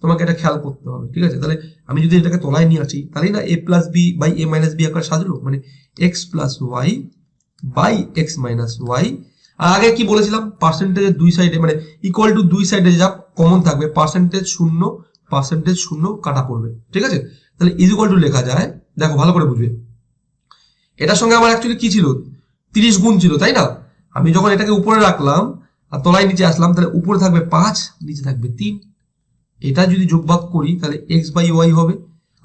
S1: তোমাকে এটা খেয়াল করতে হবে, ঠিক আছে। তাহলে আমি যদি এটাকে তলায় নিয়ে আসি তাহলে না A plus B by A minus B আকারে সাজলো, মানে X plus Y by X minus Y. আর আগে কি বলেছিলাম, পার্সেন্টেজের দুই সাইডে মানে ইকুয়াল টু দুই সাইডে যা কমন থাকবে, পার্সেন্টেজ 0 কাটা পড়বে, ঠিক আছে। তাহলে ইজ ইকুয়াল টু লেখা যায়, দেখো ভালো করে বুঝবে, এটার সঙ্গে আমার অ্যাকচুয়ালি কি ছিল, 30 গুণ ছিল, তাই না। আমি যখন এটাকে উপরে রাখলাম আর তলায় নিচে আসলাম, তাহলে উপরে থাকবে 5, নিচে থাকবে 3। এটা যদি যোগভাগ করি তাহলে এক্স বাই ওয়াই হবে,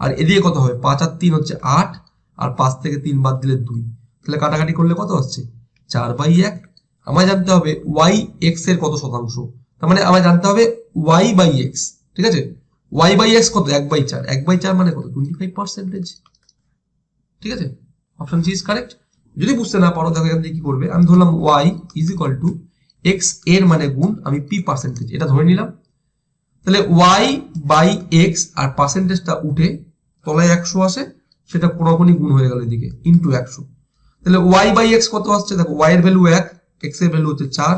S1: আর এদিকে কত হবে, 5 আর 3 হচ্ছে 8, আর 5 থেকে 3 বাদ দিলে 2, তাহলে কাটাকাটি করলে কত হচ্ছে 4/1। আমায় জানতে হবে ওয়াই এক্স এর কত শতাংশ, তার মানে আমায় জানতে হবে ওয়াই বাই এক্স, ঠিক আছে। ওয়াই বাই এক্স কত, 1/4, 1/4 মানে কত 25%, ঠিক আছে। Option C is correct. যদি বুঝতে না পারো দেখো এখান থেকে কি করবে, আমি ধরলাম Y is equal to X এর মানে গুণ আমি পি পার্সেন্টেজ এটা ধরে নিলাম, তাহলে ওয়াই বাই এক্স আর পার্সেন্টেজটা উঠে তলায় 100 আসে, সেটা কোনাকুনি গুণ হয়ে গেল এদিকে ইন্টু 100। তাহলে ওয়াই বাই এক্স কত আসছে, দেখো ওয়াই এর ভ্যালু 1, এক্স এর ভ্যালু হচ্ছে 4,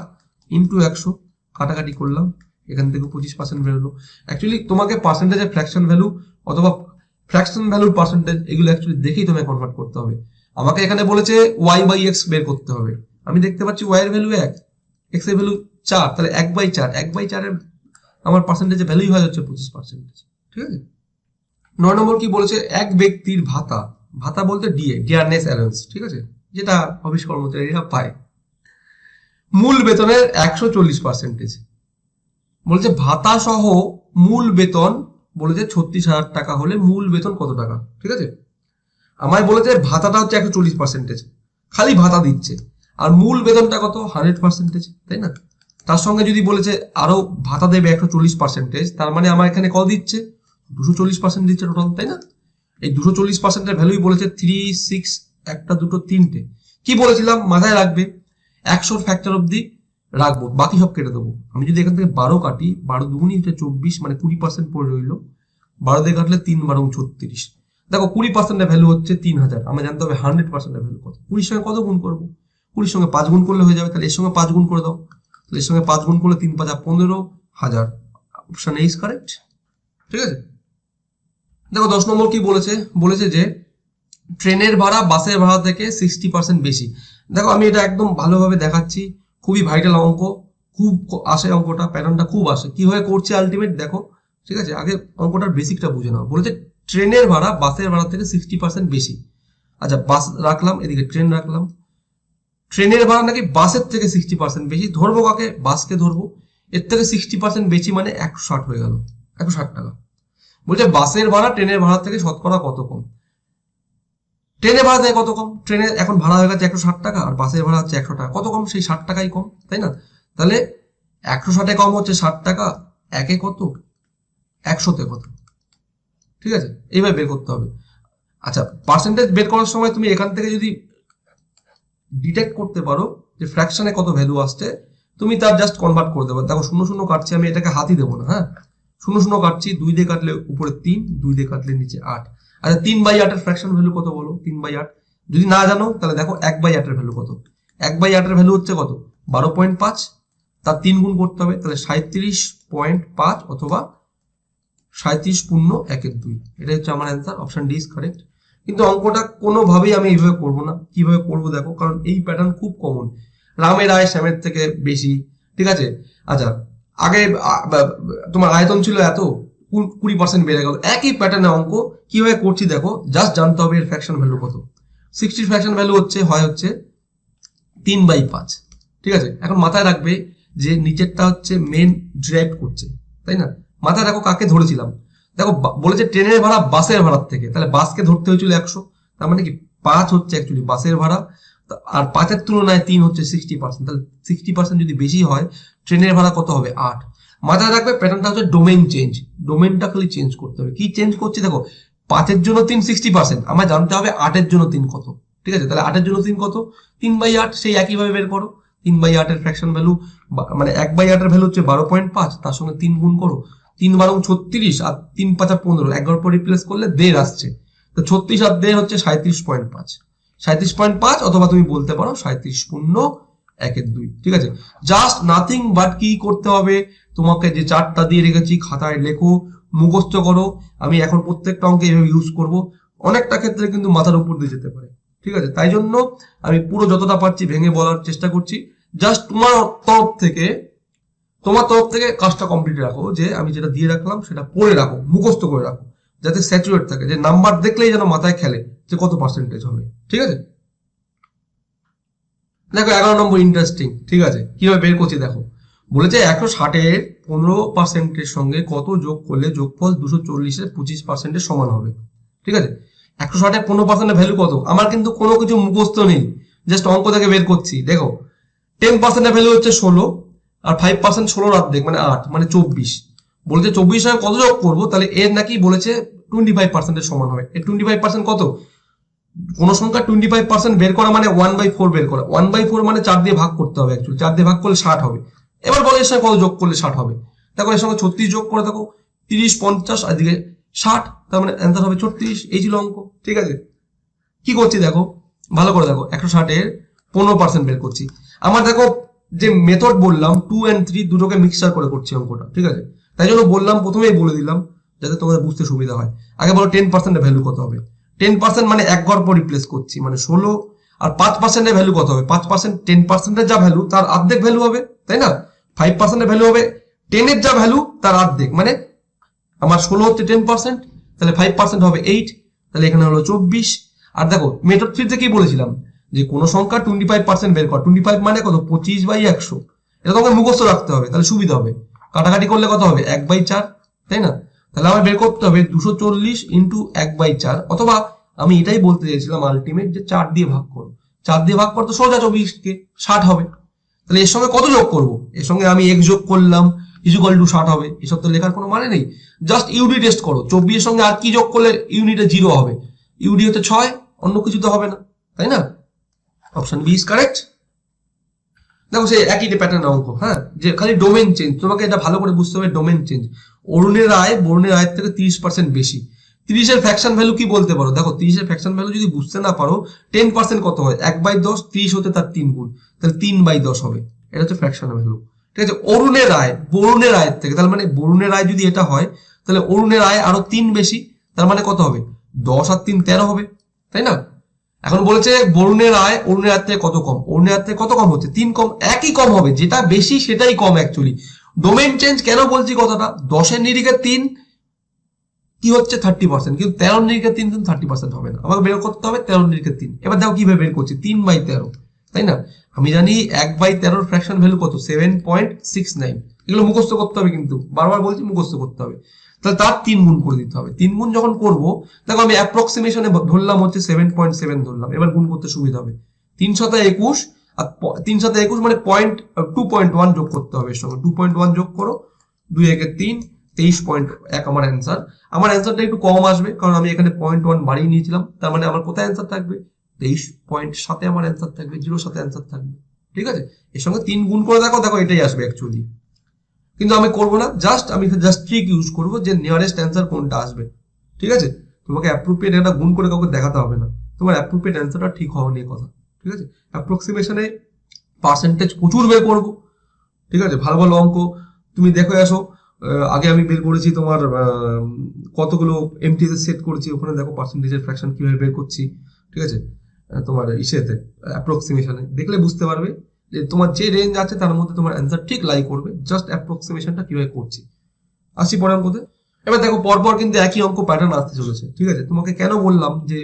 S1: ইন্টু 100, কাটাকাটি করলাম, এখান থেকে 25% বেরোলো। অ্যাকচুয়ালি তোমাকে পার্সেন্টেজের ফ্র্যাকশন ভ্যালু অথবা ফ্র্যাকশন ভ্যালুর পার্সেন্টেজ এগুলো অ্যাকচুয়ালি দেখেই তোমায় কনভার্ট করতে হবে। আমাকে এখানে বলেছে ওয়াই বাই এক্স বের করতে হবে, আমি দেখতে পাচ্ছি ওয়াই এর ভ্যালু 1, এক্স এর ভ্যালু 4, তাহলে 1/4, 1/4 এর আমার পার্সেন্টেজে ভ্যালুই হয়ে যাচ্ছে 25%, ঠিক আছে। 9 নম্বর কি বলেছে, এক ব্যক্তির ভাতা, ভাতা বলতে ডিএ, ডিয়ারনেস অ্যালাউন্স, ঠিক আছে, যেটা অফিস কর্মচারীরা পায়, মূল বেতনের 140%। বলেছে ভাতা সহ মূল বেতন, বলেছে 36,000 টাকা হলে মূল বেতন কত টাকা, ঠিক আছে। আমায় বলেছে ভাতাটা হচ্ছে 140%, খালি ভাতা দিচ্ছে, আর মূল বেতনটা কত 100%, তাই না। তার সঙ্গে যদি বলেছে আরো ভাতা দেবে 140%, তার মানে আমার এখানে কত দিচ্ছে 240% দিচ্ছে টোটাল, তাই না। এই 240%-এর ভ্যালুই বলেছে 3, 6, একটা দুটো তিনটে। কি বলেছিলাম মাথায় রাখবে, 100 ফ্যাক্টর অব্দি রাখবো, বাকি সব কেটে দেবো। আমি যদি এখান থেকে 12 কাটি, 12 দুগুণই হচ্ছে 24, মানে 20% পড়ে রইলো, 12 দিয়ে কাটলে 3 12 36। দেখো 20%-এর ভ্যালু হচ্ছে 3000, আমার জানতে হবে 100%-এর ভ্যালু কত। 20 সঙ্গে কত গুণ করবো, 20 সঙ্গে 5 গুণ করলে হয়ে যাবে, তাহলে এর সঙ্গে 5 গুণ করে দাও, তাহলে এর সঙ্গে 5 গুণ করলে 3 5 15,000। অপশন এ ইজ কারেক্ট, ঠিক আছে। দেখো 10 নম্বর কি বলেছে, বলেছে যে ট্রেনের ভাড়া বাসের ভাড়া থেকে 60% বেশি। দেখো আমি এটা একদম ভালোভাবে দেখাচ্ছি, খুবই ভাইটাল অঙ্ক, খুব আসে অঙ্কটা, প্যাটার্নটা খুব আসে, কিভাবে করছে আলটিমেট দেখো, ঠিক আছে। আগে অঙ্কটার বেসিকটা বুঝে নাও। বলেছে ট্রেনের ভাড়া বাসের ভাড়া থেকে 60% বেশি। আচ্ছা বাস রাখলাম, এদিকে ট্রেন রাখলাম, ট্রেনের ভাড়া নাকি বাসের থেকে 60% বেশি, ধরবো কাকে, বাসকে ধরবো। এর থেকে 60% বেশি মানে 160 হয়ে গেল, 160 টাকা। বলছে বাসের ভাড়া ট্রেনের ভাড়া থেকে শতকরা কত কম। ট্রেনে ভাড়া দেয় কত কম, ট্রেনে এখন ভাড়া হয়ে গেছে 160 টাকা, আর বাসের ভাড়া হচ্ছে 100 টাকা, কত কম, সেই 60 টাকাই কম, তাই না? তাহলে 160 কম হচ্ছে 60 টাকা, একে কত, 100-তে কত, ঠিক আছে? এইভাবে বের করতে হবে। আচ্ছা, পার্সেন্টেজ বের করার সময় তুমি এখান থেকে যদি ডিটেক্ট করতে পারো যে ফ্র্যাকশনে কত ভ্যালু আসছে, তুমি তার জাস্ট কনভার্ট করে দেবে। দেখো 0 কাটছি, আমি এটাকে হাতই দেবো না, হ্যাঁ, 0 কাটছি, 2 দিয়ে কাটলে উপরে 3, 2 দিয়ে কাটলে নিচে 8। আচ্ছা, 3/8 এর ফ্র্যাকশন ভ্যালু কত বলো? 3/8 যদি না জানো তাহলে দেখো 1/8 এর ভ্যালু কত। 1/8 এর ভ্যালু হচ্ছে কত? 12.5, তার 3 গুণ করতে হবে, তাহলে 37.5 অথবা 37.1/2। এটা হচ্ছে আমার answer, option D is correct. কিন্তু অঙ্কটা কোনোভাবেই আমি এইভাবে করবো না। কিভাবে করবো দেখো, কারণ এই প্যাটার্ন খুব কমন, রামের আয় শ্যামের থেকে বেশি, ঠিক আছে? আচ্ছা, আগে তোমার আয়তন ছিল এত, 20% বেড়ে গেল, একই প্যাটার্নে অঙ্ক কিভাবে করছি দেখো, জাস্ট জানতে হবে এর ফ্র্যাকশন ভ্যালু কত। 60 ফ্র্যাকশন ভ্যালু হচ্ছে 3/5, ঠিক আছে? এখন মাথায় রাখবে যে নিচেরটা হচ্ছে মেন ড্রাইভ করছে, তাই না? মাথায় রাখো কাকে ধরেছিলাম, দেখো বলেছে ট্রেনের ভাড়া বাসের ভাড়ার থেকে, তাহলে বাসকে ধরতে হয়েছিল 100, তার মানে কি 5 হচ্ছে অ্যাকচুয়ালি বাসের ভাড়া, আর 5-এর তুলনায় 3 হচ্ছে 60%, তাহলে 60% যদি বেশি হয় ট্রেনের ভাড়া কত হবে? 8। মাথায় রাখবে প্যাটার্নটা হচ্ছে ডোমেইন চেঞ্জ, ডোমেইনটা খালি চেঞ্জ করতে হবে। কি চেঞ্জ করছি দেখো, 5-এর জন্য 3 60%, আমার জানতে হবে 8-এর জন্য 3 কত, ঠিক আছে? তাহলে 8-এর জন্য 3 কত? 3/8, সেই একইভাবে বের করো। 3/8 এর ফ্র্যাকশন ভ্যালু, মানে 1/8 এর ভ্যালু হচ্ছে 12.5, তার সঙ্গে 3 গুণ করো, 3 বারং 36 আর 3 5 15, 11 পর রিপ্লেস করলে 1.5 আসছে, তো 36 আর 1.5 হচ্ছে 37.5, 37.5 অথবা তুমি বলতে পারো 37.1/2, ঠিক আছে? জাস্ট নাথিং বাট কি করতে হবে, তোমাকে যে চার্টটা দিয়ে রেখেছি খাতায় লেখো, মুখস্থ করো। আমি এখন প্রত্যেকটা অঙ্কে এভাবে ইউজ করব, অনেকটা ক্ষেত্রে কিন্তু মাথার উপর দিয়ে যেতে পারে, ঠিক আছে? তাই জন্য আমি পুরো যতটা পারছি ভেঙে বলার চেষ্টা করছি। জাস্ট তোমার তরফ থেকে কাজটা কমপ্লিট রাখো, যে আমি যেটা দিয়ে রাখলাম সেটা পড়ে রাখো, মুখস্থ করে রাখো, যাতে স্যাচুরেট থাকে, যে নাম্বার দেখলেই যেন মাথায় খেলে যে কত পার্সেন্টেজ হবে, ঠিক আছে? দেখো 11 নম্বর ইন্টারেস্টিং, ঠিক আছে? কিভাবে বের করছি দেখো, বলেছে 160-এর 15%-এর সঙ্গে কত যোগ করলে যোগফল 240-এর 25%-এর সমান হবে, ঠিক আছে? 160-এর 15%-এর ভ্যালু কত? আমার কিন্তু কোনো কিছু মুখস্থ নেই, জাস্ট অঙ্ক থেকে বের করছি। দেখো 10%-এর ভ্যালু হচ্ছে 16, আর 5% 16-র অর্ধেক মানে 8, মানে 24। বলেছে 24 সঙ্গে কত যোগ করবো, তাহলে এর নাকি বলেছে 25%-এর সমান হবে। এর 25% কত? কোন সংখ্যা 25% বের করা মানে 1/4 বের করা, 1/4 মানে 4 দিয়ে ভাগ করতে হবে, অ্যাকচুয়ালি 4 দিয়ে ভাগ করলে 60 হবে। এবার বলো এর সঙ্গে কত যোগ করলে 60 হবে, দেখো এর সঙ্গে 36 যোগ করে দেখো, 30 50 আর দিকে 60, তার মানে অ্যান্সার হবে 36। এই ছিল অঙ্ক, ঠিক আছে? কি করছি দেখো, ভালো করে দেখো, 160-এর 15% বের করছি। আমার দেখো যে মেথড বললাম 2 and 3 দুটোকে মিক্সচার করে করছি অঙ্কটা, ঠিক আছে? তাই জন্য বললাম, প্রথমেই বলে দিলাম যাতে তোমাদের বুঝতে সুবিধা হয়। আগে বলো 10% এর ভ্যালু কত হবে? 10% মানে এক ঘর পর রিপ্লেস করছি, মানে 16, আর 5% এর ভ্যালু কত হবে? 5% 10% এর যা ভ্যালু তার অর্ধেক ভ্যালু হবে, তাই না? 5% এর ভ্যালু হবে 10 এর যা ভ্যালু তার অর্ধেক, মানে আমার 16 হচ্ছে 10%, তাহলে 5% হবে 8, তাহলে এখানে হলো 24। আর দেখো মেথড 3 তে কি বলেছিলাম, যে কোন সংখ্যা 25% বের কর, 25 মানে কত? 25/100। এটা তোমাকে মুখস্থ রাখতে হবে, তাহলে সুবিধা হবে। কাটাকাটি করলে কত হবে? 1/4, তাই না? তাহলে আমার বের করতে হবে 240 ইন্টু 1/4, অথবা আমি এটাই বলতে চাইছিলাম আলটিমেট, যে 4 দিয়ে ভাগ করো, 4 দিয়ে ভাগ করতে সোজা 24-কে 60 হবে। তাহলে এর সঙ্গে কত যোগ করবো? এর সঙ্গে আমি x যোগ করলাম, ইকুয়াল টু 60 হবে। এসব তো লেখার কোনো মানে নেই, জাস্ট ইউডি টেস্ট করো, 24-এর সঙ্গে আর কি যোগ করলে ইউনিটে 0 হবে? ইউডি হতে 6, অন্য কিছু তো হবে না, তাই না? Option B is correct. দেখো সেই একই প্যাটার্ন অঙ্ক, হ্যাঁ, যে খালি ডোমেন চেঞ্জ, তোমাকে এটা ভালো করে বুঝতে হবে, ডোমেন চেঞ্জ। অরুণের আয় বরুণের আয়ের থেকে 30% বেশি। 30-এর ফ্র্যাকশন ভ্যালু কি বলতে পারো? দেখো 30-এর ফ্র্যাকশন ভ্যালু যদি বুঝতে না পারো, 10% কত হয়? 1/10, 30 হতে তার 3 গুণ, তাহলে 3/10 হবে। এটা হচ্ছে ফ্র্যাকশনের ভ্যালু, ঠিক আছে? অরুণের আয় বরুণের আয়ের থেকে, তার মানে বরুণের আয় যদি এটা হয়, তাহলে অরুণের আয় আরো 3 বেশি, তার মানে কত হবে? 10 আর 3 13 হবে, তাই না? এখন বলেছে বরুণের আয় অরুণের আয় থেকে কত কম, অরুণের আয় থেকে কত কম হচ্ছে? 3 কম, একই কম হবে, যেটা বেশি সেটাই কম অ্যাকচুয়ালি। ডোমেন চেঞ্জ কেন বলছি কথাটা, 10-এর নিরিখে 3 কি হচ্ছে 30%, কিন্তু 13-এর নিরিখে 3 কিন্তু 30% হবে না, আমাকে বের করতে হবে 13-এর নিরিখে 3। এবার দেখো কিভাবে বের করছি, 3/13, তাই না? আমি জানি 1/13 ফ্র্যাকশন ভ্যালু কত? 7.69। এগুলো মুখস্থ করতে হবে, কিন্তু বারবার বলছি মুখস্থ করতে হবে। তাহলে তার 3 গুণ করে দিতে হবে। 3 গুণ যখন করবো, দেখো আমি অ্যাপ্রক্সিমেশনে ধরলাম হচ্ছে 7.7 ধরলাম, এবার গুণ করতে সুবিধা হবে। 3 শত 21 আর 3 শত 21 মানে 2.1 যোগ করতে হবে, এর সঙ্গে 2.1 যোগ করো, 2 একে 3, 23.1 আমার অ্যান্সার। আমার অ্যান্সারটা একটু কম আসবে কারণ আমি এখানে 0.1 বাড়িয়ে নিয়েছিলাম, তার মানে আমার কোথায় অ্যান্সার থাকবে 23.7 আমার অ্যান্সার থাকবে, 0 সাথে অ্যান্সার থাকবে। ঠিক আছে, এর সঙ্গে 3 গুণ করে দেখো, দেখো এটাই আসবে অ্যাকচুয়ালি। কিন্তু আমি করবো না, আমি জাস্ট ট্রিক ইউজ করবো যে নিয়ারেস্ট অ্যান্সার কোনটা আসবে। ঠিক আছে, তোমাকে অ্যাপ্রোপ্রিয়েট একটা গুণ করে কাউকে দেখাতে হবে না, তোমার অ্যাপ্রোপ্রিয়েট অ্যান্সারটা ঠিক হওয়া নিয়ে কথা। ঠিক আছে, অ্যাপ্রক্সিমেশনে পার্সেন্টেজ প্রচুর বের করবো। ঠিক আছে, ভালো ভালো অঙ্ক তুমি দেখে আসো। আগে আমি বের করেছি তোমার কতগুলো এমটিএস সেট করেছি, ওখানে দেখো পার্সেন্টেজের ফ্র্যাকশন কিভাবে বের করছি। ঠিক আছে, তোমার ইসেতে অ্যাপ্রক্সিমেশনে দেখলে বুঝতে পারবে যে তোমার যে রেঞ্জ আছে তার মধ্যে তোমার অ্যান্সার ঠিক লাই করবে, জাস্ট অ্যাপ্রক্সিমেশনটা কিভাবে করছি। আসি পরের অঙ্কতে। এবার দেখো পরপর কিন্তু একই অঙ্ক প্যাটার্ন আসতে চলেছে। ঠিক আছে, তোমাকে কেন বললাম যে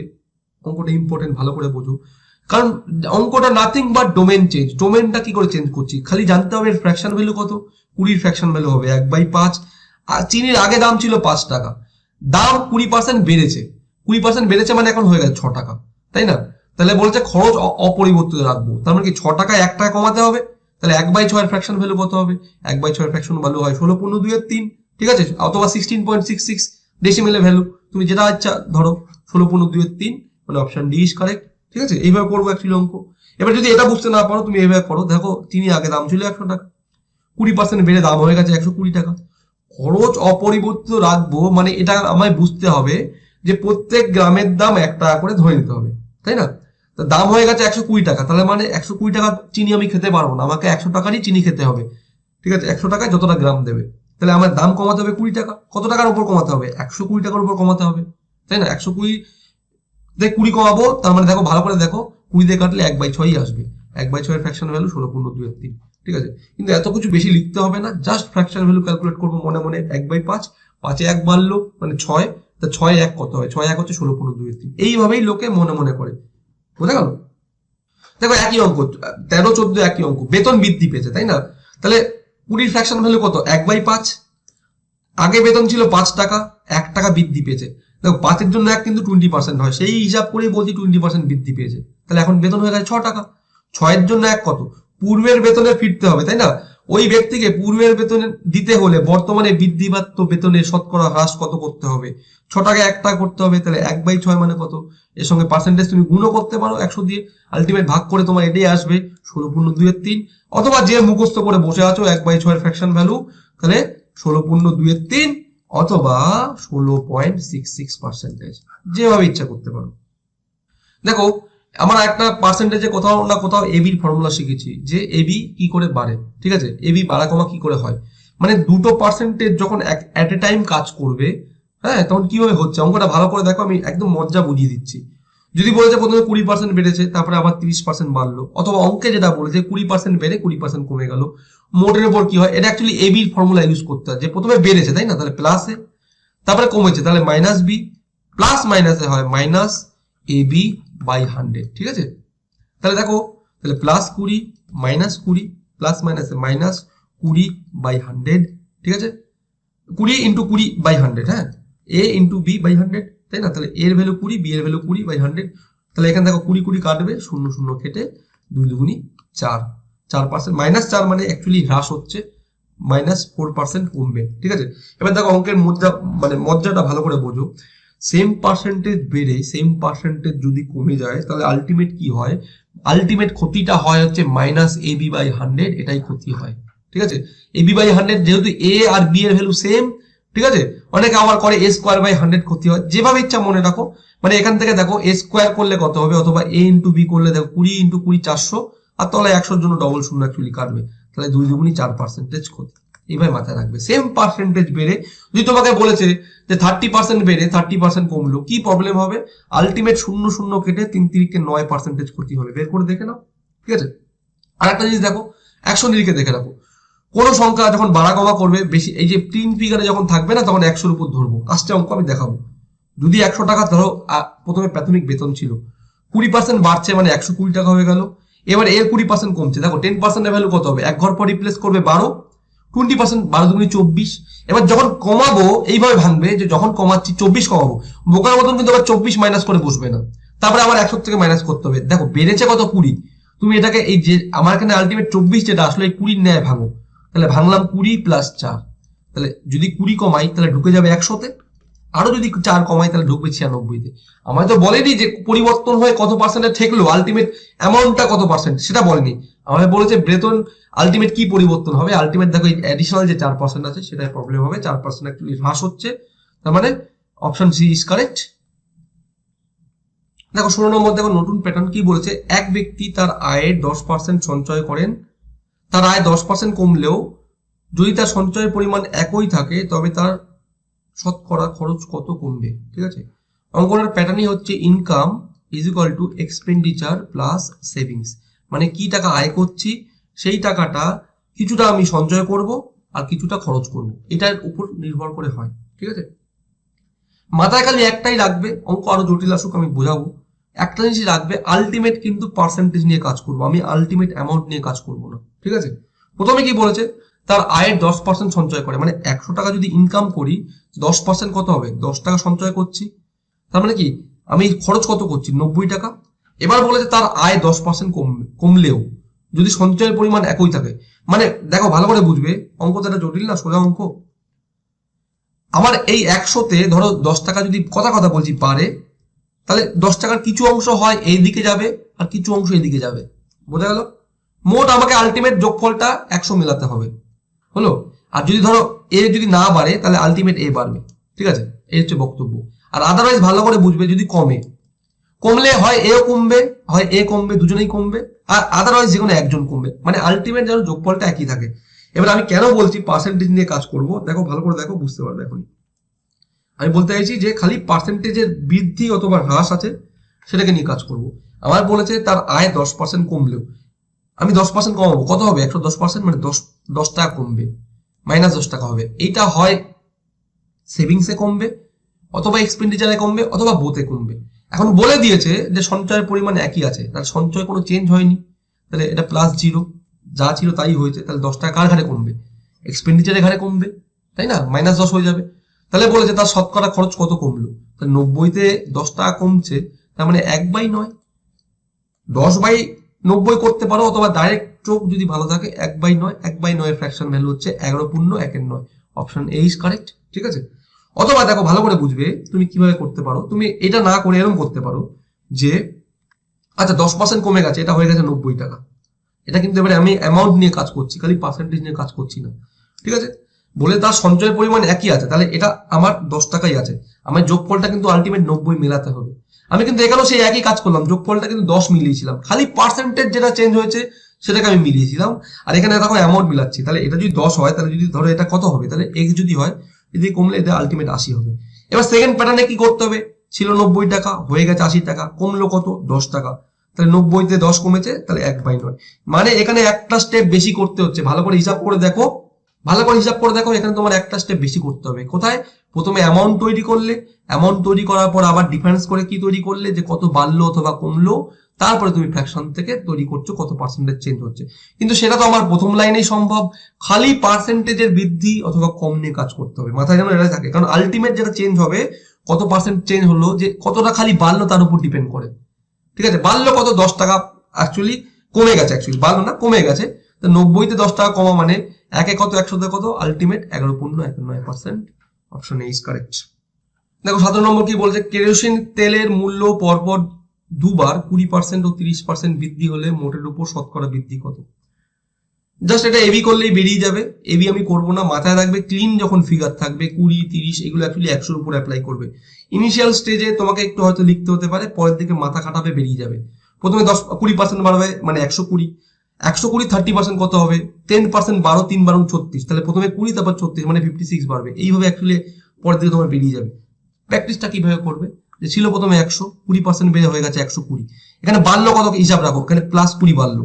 S1: অঙ্কটা ইম্পর্টেন্ট, ভালো করে বোঝো, কারণ অঙ্কটা নাথিং বাট ডোমেন চেঞ্জ। ডোমেনটা কি করে চেঞ্জ করছি, খালি জানতে হবে এর ফ্র্যাকশন ভ্যালু কত। 20 ফ্র্যাকশন ভ্যালু হবে 1/5। আর চিনির আগে দাম ছিল 5 টাকা, দাম 20% বেড়েছে, 20% বেড়েছে মানে এখন হয়ে গেছে 6 টাকা, তাই না? তাহলে বলছে খরচ অপরিবর্তিত রাখবো, তার মানে কি 6 টাকায় 1 টাকা কমাতে হবে। তাহলে 1/6 এর ফ্র্যাকশন ভ্যালু কত হবে? 1/6 এর ফ্র্যাকশন ভ্যালু হয় 16.2/3। ঠিক আছে, অথবা 16.66 ডেসিমেলের ভ্যালু, তুমি যেটা ইচ্ছা ধরো। 16.2/3 মানে অপশন ডি ইজ কারেক্ট। ঠিক আছে, এইভাবে করবো অ্যাকচুয়ালি অঙ্ক। এবার যদি এটা বুঝতে না পারো, তুমি এইভাবে করো। দেখো চিনি আগে দাম ছিল 100 টাকা, 20% বেড়ে দাম হয়ে গেছে 120 টাকা। খরচ অপরিবর্তিত রাখবো মানে এটা আমায় বুঝতে হবে যে প্রত্যেক গ্রামের দাম 1 টাকা করে ধরে নিতে হবে, তাই না? তো দাম হয়ে গেছে 120 টাকা, তাহলে মানে 120 টাকা চিনি আমি খেতে পারবো না, আমাকে 100 টাকারই চিনি খেতে হবে। ঠিক আছে, 100 টাকায় যতটা গ্রাম দেবে, তাহলে আমার দাম কমাতে হবে 20 টাকা। কত টাকার উপর কমাতে হবে? 120 টাকার উপর কমাতে হবে, তাই না? 120 দিয়ে 20 কমাবো, তার মানে দেখো ভালো করে দেখো, 20 দিয়ে কাটলে 1/6 আসবে। 1/6 এর ফ্র্যাকশন ভ্যালু 16.2/3। ঠিক আছে, কিন্তু এত কিছু বেশি লিখতে হবে না, জাস্ট ফ্র্যাকশন ভ্যালু ক্যালকুলেট করবো মনে মনে। 1/5, 5-এ 1 বাড়লো মানে 6, তা 6-1 কত হয়? 6-1 হচ্ছে 16.2/3। এইভাবেই লোকে মনে মনে করে, বোঝা গেল? দেখো একই অঙ্ক, 13-14 একই অঙ্ক, বেতন বৃদ্ধি পেয়েছে, তাই না? তাহলে 20 ফ্র্যাকশন ভ্যালু কত? 1/5। আগে বেতন ছিল 5 টাকা, 1 টাকা বৃদ্ধি পেয়েছে। দেখো 5-এর জন্য 1 কিন্তু 20% হয়, সেই হিসাব করেই বলছি 20% বৃদ্ধি পেয়েছে। তাহলে এখন বেতন হয়ে গেছে 6 টাকা। 6-এর জন্য 1 কত? পূর্বের বেতনে ফিরতে হবে, তাই না? ওই ব্যক্তিকে পূর্বের বেতনে দিতে হলে বর্তমানে বৃদ্ধিপ্রাপ্ত বেতনের শতকরা হ্রাস কত করতে হবে? 6 টাকা 1 টাকা করতে হবে, তাহলে 1/6 মানে কত? এর সঙ্গে পার্সেন্টেজ তুমি গুণও করতে পারো 100 দিয়ে, আলটিমেট ভাগ করে তোমার এটাই আসবে 16.2/3। অথবা যে মুখস্থ করে বসে আছো 1/6 এর ফ্র্যাকশন ভ্যালু, তাহলে 16.2/3 অথবা 16.66%, যেভাবে ইচ্ছা করতে পারো। দেখো আমরা একটা পার্সেন্টেজে কোথাও না কোথাও এবির ফর্মুলা শিখেছি যে এবি কি করে বাড়ে। ঠিক আছে, এবি বাড়া কমা কি করে হয়, মানে দুটো পার্সেন্টেজ যখন এট এ টাইম কাজ করবে, হ্যাঁ, তখন কিভাবে হচ্ছে অঙ্কটা ভালো করে দেখো, আমি একদম মজ্জা বুঝিয়ে দিচ্ছি। যদি বলেছে প্রথমে 20% বেড়েছে, তারপরে আবার 30% বাড়লো, অথবা অঙ্কে যেটা বলেছে 20% বেড়ে 20% কমে গেল, মোটের উপর কি হয়? এটা অ্যাকচুয়ালি এবির ফর্মুলা ইউজ করতে হয়, যে প্রথমে বেড়েছে, তাই না? তাহলে প্লাস এ, তারপরে কমেছে, তাহলে মাইনাস বি, প্লাস মাইনাসে হয় মাইনাস এবি বাই 100। ঠিক আছে, তাহলে দেখো, তাহলে প্লাস 20 মাইনাস 20 প্লাস মাইনাসে মাইনাস 20/100। ঠিক আছে, 20 × 20/100, হ্যাঁ, এ ইন্টু বি বাই 100, তাই না? তাহলে এর ভ্যালু 20, বি এর ভ্যালু 20/100। তাহলে এখানে দেখো 20 কাটবে, 0 0 কেটে 2 2 4, 4% -4 মানে অ্যাকচুয়ালি হ্রাস হচ্ছে, -4% কমবে। ঠিক আছে, এবার দেখো অঙ্কের মজ্জাটা ভালো করে বোঝো। সেম পার্সেন্টেজ বেড়ে সেম পার্সেন্টেজ যদি কমে যায়, তাহলে আলটিমেট কি হয়? আলটিমেট ক্ষতিটা হয় হচ্ছে -AB/100, এটাই ক্ষতি হয়। ঠিক আছে, AB/100 যেহেতু এ আর বি এর ভ্যালু সেম। ঠিক আছে, অনেকে আবার করে A²/100 ক্ষতি হয়, যেভাবে ইচ্ছা মনে রাখো। মানে এখান থেকে দেখো A² করলে কত হবে, অথবা A × B করলে দেখো 20 × 20 400, আর তাহলে 100-র জন্য ডবল শূন্য অ্যাকচুয়ালি কাটবে, তাহলে 2 2 4% ক্ষতি। এইভাবে মাথায় রাখবে। সেম পার্সেন্টেজ বেড়ে যদি তোমাকে বলেছে যে 30% বেড়ে 30% কমলো, কি প্রবলেম হবে? আলটিমেট 0 0 কেটে 3 3 9% ক্ষতি হবে, বের করে দেখে নাও। ঠিক আছে, আর একটা জিনিস দেখো, 100 নিরিখে দেখে রাখো, কোন সংখ্যা যখন বাড়া কমা করবে বেশি, এই যে 3 ফিগারে যখন থাকবে না, তখন 100-র উপর ধরবো। আসছে অঙ্ক আমি দেখাবো। যদি 100 টাকা ধরো, প্রথমে প্রাথমিক বেতন ছিল, 20% বাড়ছে মানে 120 টাকা হয়ে গেল। এবার এর 20% কমছে, দেখো 10% এর ভ্যালু কত হবে? এক ঘর পর রিপ্লেস করবে 12, 20%, 12 দুগুণে 24। এবার যখন কমাবো এইভাবে ভাঙবে যে যখন কমাচ্ছি 24 কমাবো, বোকার মতন কিন্তু আবার 24 মাইনাস করে বসবে না, তারপরে আবার 100 থেকে মাইনাস করতে হবে। দেখো বেড়েছে কত, 20, তুমি এটাকে এই যে আমার এখানে আলটিমেট 24 যেটা আসলে এই 20 ন্যায় ভাঙো, তাহলে ভাঙলাম 20 প্লাস 4, তাহলে যদি 20 কমাই তাহলে ঢুকে যাবে 100-তে, আরো যদি 4 কমাই তাহলে ঢুকবে 96-তে। আমার তো বলেনি যে পরিবর্তন হয়ে কত পার্সেন্টে ঠেকলো, আলটিমেট অ্যামাউন্টটা কত পার্সেন্ট সেটা বলেনি, আমাদের বলেছে বেতন আলটিমেট কি পরিবর্তন হবে। আলটিমেট দেখো অ্যাডিশনাল যে 4% আছে সেটাই প্রবলেম হবে, 4% অ্যাকচুয়ালি হ্রাস হচ্ছে, তার মানে অপশন সি ইজ কারেক্ট। দেখো 16 নম্বর দেখো নতুন প্যাটার্ন কি বলেছে, এক ব্যক্তি তার আয়ের 10% সঞ্চয় করেন, তার আয় 10% কমলেও যদি তার সঞ্চয়ের পরিমাণ একই থাকে তবে তার শতকরা খরচ কত কমবে। ঠিক আছে, অঙ্কনের প্যাটার্নই হচ্ছে income is equal two expenditure plus savings, মানে কি টাকা আয় করছি সেই টাকাটা কিছুটা আমি সঞ্চয় করব আর কিছুটা খরচ করব, এটার উপর নির্ভর করে হয়। ঠিক আছে, মাথায় খালি একটাই রাখবে, অঙ্ক আরো জটিল আসুক আমি বোঝাবো, একটা জিনিস রাখবে, আলটিমেট কিন্তু পার্সেন্টেজ নিয়ে কাজ করবো, আমি আলটিমেট অ্যামাউন্ট নিয়ে কাজ করবো না। ঠিক আছে, প্রথমে কি বলেছে, তার আয়ের 10% সঞ্চয় করে, মানে 100 টাকা যদি ইনকাম করি 10% কত হবে, 10 টাকা সঞ্চয় করছি, তার মানে কি আমি খরচ কত করছি, 90 টাকা। এবার বলেছে তার আয় 10% কমলেও যদি সঞ্চয়ের পরিমাণ একই থাকে, মানে দেখো ভালো করে বুঝবে, অঙ্ক তো একটা জটিল না, সোজা অঙ্ক। আমার এই 100-তে ধরো 10 টাকা যদি কথা বলছি পারে, তাহলে 10 টাকার কিছু অংশ হয় এই দিকে যাবে আর কিছু অংশ এদিকে যাবে, বোঝা গেল। মোট আমাকে আলটিমেট যোগফলটা 100 মেলাতে হবে, হলো। আর যদি ধরো এ যদি না বাড়ে তাহলে আলটিমেট এ বাড়বে। ঠিক আছে, এই হচ্ছে বক্তব্য। আর আদারওয়াইজ ভালো করে বুঝবে, যদি কমলে হয় এও কমবে হয় এ কমবে, দুজনেই কমবে, আর আদারওয়াইজ যে কোনো একজন কমবে, মানে আলটিমেট যেন যোগফলটা একই থাকে। এবার আমি কেন বলছি পার্সেন্টেজ নিয়ে কাজ করব, দেখো ভালো করে দেখো, বুঝতে পারবে এখন। আমি বলতে চাইছি যে খালি পার্সেন্টেজের বৃদ্ধি অথবা হ্রাস আছে সেটাকে নিয়ে কাজ করব। আমার বলেছে তার আয় 10% কমলেও আমি 10% কমাবো, কত হবে 110%, মানে 10 টাকা কমবে, মাইনাস 10 টাকা হবে। এইটা হয় সেভিংসে কমবে অথবা এক্সপেন্ডিচারে কমবে অথবা বোতে কমবে। এখন বলে দিয়েছে যে সঞ্চয়ের পরিমাণ একই আছে, তার সঞ্চয় কোনো চেঞ্জ হয়নি, তাহলে এটা +0, যা ছিল তাই হয়েছে, তাহলে 10 টাকা কার ঘাড়ে কমবে, এক্সপেন্ডিচারের ঘাড়ে কমবে, তাই না, -10 হয়ে যাবে। তাহলে বলেছে তার শতকরা খরচ কত কমলো, তাহলে 90-তে 10 টাকা কমছে, তার মানে 1/9, 10/90 করতে পারো, অথবা ডাইরেক্ট চোখ যদি ভালো থাকে 1/9, 1/9 ফ্র্যাকশন ভ্যালু হচ্ছে 11.1/9, অপশন এ ইজ কারেক্ট। ঠিক আছে, অথবা দেখো ভালো করে বুঝবে তুমি কিভাবে করতে পারো, তুমি এটা না করে এরকম করতে পারো যে আচ্ছা 10% কমে গেছে, এটা হয়ে গেছে 90 টাকা, এটা কিন্তু এবারে আমি অ্যামাউন্ট নিয়ে কাজ করছি, খালি পার্সেন্টেজ নিয়ে কাজ করছি না। ঠিক আছে, বলে তার সঞ্চয়ের পরিমাণ একই আছে, তাহলে এটা আমার 10 টাকাই আছে, আমার যোগফলটা কিন্তু আলটিমেট 90 মেলাতে হবে। আমি কিন্তু এখানেও সেই একই কাজ করলাম, যোগফলটা কিন্তু 10 মিলিয়েছিলাম, খালি পার্সেন্টেজ যেটা চেঞ্জ হয়েছে সেটাকে আমি মিলিয়েছিলাম। আর এখানে দেখো অ্যামাউন্ট মিলাচ্ছি, তাহলে এটা যদি 10 হয় তাহলে যদি ধরো এটা কত হবে, তাহলে x যদি হয়, যদি কমলে এটা আলটিমেট 80 হবে। এবার সেকেন্ড প্যাটার্নে কি করতে হবে, ছিল 90 টাকা হয়ে গেছে 80 টাকা, কমলো কত 10 টাকা, তাহলে 90-তে 10 কমেছে, তাহলে 1/9, মানে এখানে একটা স্টেপ বেশি করতে হচ্ছে। ভালো করে হিসাব করে দেখো, এখানে তোমার একটা স্টেপ বেশি করতে হবে। কোথায়, প্রথমে অ্যামাউন্ট তৈরি করলে, অ্যামাউন্ট তৈরি করার পর আবার ডিফারেন্স করে কি তৈরি করলে, যে কত বাড়লো অথবা কমলো, তারপরে তুমি ফ্র্যাকশন থেকে তৈরি করছো কত পার্সেন্টেজ চেঞ্জ হচ্ছে। কিন্তু সেটা তো আমার প্রথম লাইনেই সম্ভব, খালি পার্সেন্টেজের বৃদ্ধি অথবা কম নিয়ে কাজ করতে হবে, মাথায় যেন এটা থাকে, কারণ আলটিমেট যেটা চেঞ্জ হবে কত পার্সেন্ট চেঞ্জ হলো, যে কতটা খালি বাড়লো তার উপর ডিপেন্ড করে। ঠিক আছে, বাড়লো কত, 10 টাকা, অ্যাকচুয়ালি কমে গেছে, বাড়লো না কমে গেছে, তো 90-তে 10 টাকা কমা মানে একে কত, 100-তে কত, ultimate 11.19%, option A is correct. দেখো 17 নম্বর কি বলছে, কেরোসিন তেলের মূল্য পরপর দুবার 20% ও 30% বৃদ্ধি হলে মোটের উপর শতকরা বৃদ্ধি কত। জাস্ট এটা এবি করলেই বেরিয়ে যাবে, এবি আমি করবো না, মাথায় রাখবে ক্লিন যখন ফিগার থাকবে 20, 30 এগুলো অ্যাকচুয়ালি 100-র উপর অ্যাপ্লাই করবে। ইনিশিয়াল স্টেজে তোমাকে একটু হয়তো লিখতে হতে পারে, পরের দিকে মাথা খাটাবে বেরিয়ে যাবে। প্রথমে 20% বাড়বে, মানে 120, 30% কত হবে, 10% 12, 3 12 36, তাহলে প্রথমে 20 তারপর 36 মানে 56 বাড়বে, এইভাবে অ্যাকচুয়ালি পরের দিকে তোমার বেরিয়ে যাবে। প্র্যাকটিসটা কিভাবে করবে, যে ছিল প্রথমে 100, 20% বেড়ে হয়ে গেছে 120, এখানে বাড়লো কত হিসাব রাখো, এখানে +20 বাড়লো।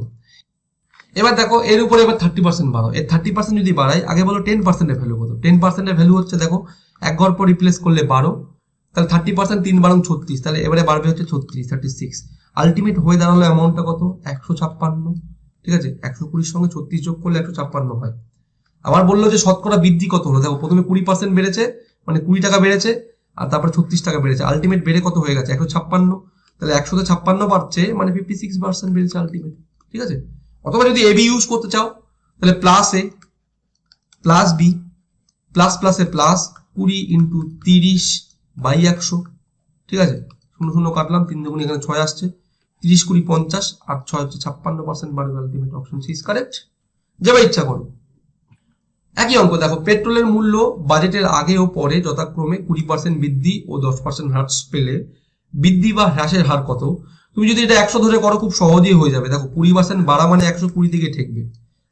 S1: এবার দেখো এর উপরে এবার 30% বাড়ো, এর 30% যদি বাড়াই, আগে বলো 10% এর ভ্যালু কত, 10% এর ভ্যালু হচ্ছে দেখো এক ঘর পর রিপ্লেস করলে 12, তাহলে 30% 3 12 36, তাহলে এবারে বাড়বে হচ্ছে 36, আলটিমেট হয়ে দাঁড়ালো অ্যামাউন্টটা কত 156। ঠিক আছে, 120-র সঙ্গে 36 যোগ করলে 156 হয়। আবার বললো যে শতকরা বৃদ্ধি কত হলো, দেখো প্রথমে 20% বেড়েছে, মানে 20 টাকা বেড়েছে, আর তারপরে 36 টাকা বেড়েছে, আলটিমেট বেড়ে কত হয়ে গেছে 156। তাহলে 156 বাড়ছে মানে 56% বেড়েছে আলটিমেট, ঠিক আছে। অথবা যদি এবি ইউজ করতে চাও তাহলে প্লাস এ প্লাস বি প্লাস প্লাসে প্লাস 20 ইন্টু 30/100, ঠিক আছে। 0 0 কাটলাম, 3 দুগুণ এখানে 6 আসছে, 30 20 50 আর 6 হচ্ছে 56% বাড়বে ultimate. Option C is correct. যেবা ইচ্ছা করো। একই অঙ্ক দেখো, পেট্রোলের মূল্য বাজেটের আগে ও পরে যথাক্রমে 20% বৃদ্ধি ও 10% হ্রাস পেলে বৃদ্ধি বা হ্রাসের হার কত? তুমি যদি এটা 100 ধরে করো খুব সহজেই হয়ে যাবে। দেখো 20% বাড়া মানে 120 দিকে ঠেকবে,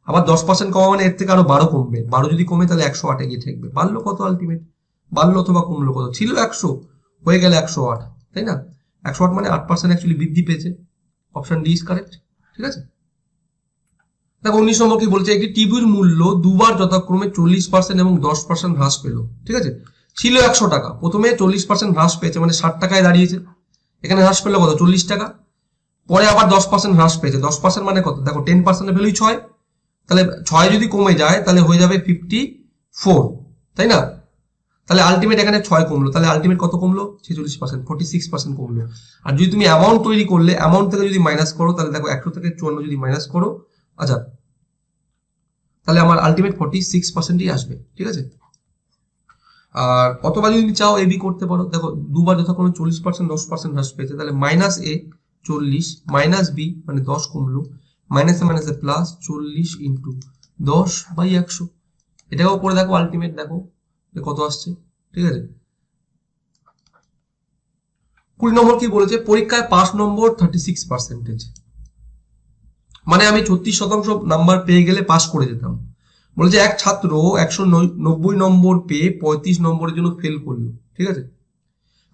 S1: আবার 10% কমা মানে এর থেকে আরো 12 কমবে, 12 যদি কমে তাহলে 108 গিয়ে ঠেকবে। বাড়লো কত আলটিমেট? বাড়লো অথবা কমলো কত? ছিল 100, হয়ে গেলে 108, তাই না? 108 মানে 8% অ্যাকচুয়ালি বৃদ্ধি পেয়েছে। অপশন ডি ইজ কারেক্ট, ঠিক আছে। দেখো 19 নম্বর কি বলছে, একটি টিভির মূল্য দুবার যথাক্রমে 40% এবং 10% হ্রাস পেল, ঠিক আছে। ছিল 100 টাকা, প্রথমে 40% হ্রাস পেয়েছে মানে 60 টাকায় দাঁড়িয়েছে, এখানে হ্রাস পেলো কত? 40 টাকা। পরে আবার 10% হ্রাস পেয়েছে, 10% মানে কত? দেখো 10% এর ভ্যালুই 6, তাহলে 6 যদি কমে যায় তাহলে হয়ে যাবে 54, তাই না? তাহলে আলটিমেট এখানে 6 কমলো, তাহলে আলটিমেট কত কমলো? 46%, 46% কমলো। আর যদি তুমি অ্যামাউন্ট তৈরি করলে, অ্যামাউন্ট থেকে যদি মাইনাস করো তাহলে দেখো 100 থেকে 54 যদি মাইনাস করো, আচ্ছা, তাহলে আমার আলটিমেট 46%ই আসবে, ঠিক আছে। আর অথবা যদি তুমি চাও এবি করতে পারো, দেখো দুবার যথাক্রমে 40% 10% হ্রাস পেয়েছে, তাহলে মাইনাস এ 40 মাইনাস বি মানে 10 কমলো, মাইনাসে মাইনাসে প্লাস 40 ইন্টু 10/100, এটাও করে দেখো আলটিমেট দেখো কত আসছে, ঠিক আছে। 20 নম্বর কি বলেছে, পরীক্ষায় পাস নম্বর 36%, মানে আমি 36% নাম্বার পেয়ে গেলে পাস করে যেতাম। বলেছে এক ছাত্র 190 নম্বর পেয়ে 35 নম্বরের জন্য ফেল করলো, ঠিক আছে।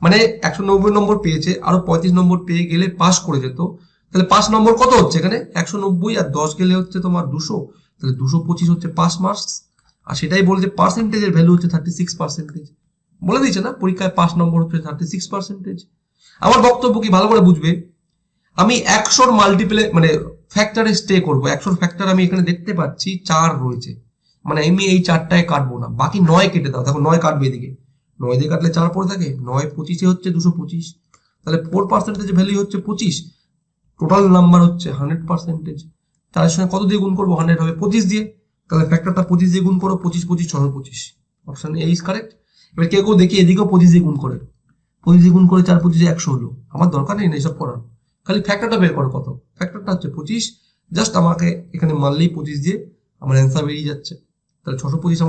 S1: মানে 190 নম্বর পেয়েছে, আরো 35 নম্বর পেয়ে গেলে পাস করে যেত। তাহলে পাস নম্বর কত হচ্ছে এখানে? 190 আর 10 গেলে হচ্ছে তোমার 200, তাহলে 225 হচ্ছে পাস মার্কস। আর সেটাই বলেছে পার্সেন্টেজের ভ্যালু হচ্ছে 36%। বলে দিয়েছে না পরীক্ষায় পাস নম্বর হচ্ছে 36%। আমার বক্তব্য কি ভালো করে বুঝবে, আমি 100 মাল্টিপ্লে মানে ফ্যাক্টরে স্টে করবো। 100 ফ্যাক্টর আমি এখানে দেখতে পাচ্ছি 4 রয়েছে, মানে আমি এই 4টায় কাটবো না, বাকি 9 কেটে দাও। দেখো 9 কাটবে এদিকে, 9 দিয়ে কাটলে 4 পড়ে থাকে, 9 25 হচ্ছে 225, তাহলে 4% ভ্যালু হচ্ছে 25, টোটাল নাম্বার হচ্ছে 100%। তার সঙ্গে কত দিয়ে গুণ করবো? 100 হবে 25 দিয়ে, তাহলে ফ্যাক্টরটা 25 দিয়ে গুণ করো, 25 25 625, অপশন এ ইজ কারেক্ট। এবার কেউ দেখি এদিকেও 25 দিয়ে গুণ করে, 25 দিয়ে গুণ করে 4 25 100 হলো, আমার দরকার নেই না এসব করার, খালি ফ্যাক্টরটা বের করো কত। ফ্যাক্টরটা হচ্ছে 25, জাস্ট আমাকে এখানে মানলেই 25 দিয়ে আমার অ্যান্সার বেরিয়ে যাচ্ছে। তাহলে 625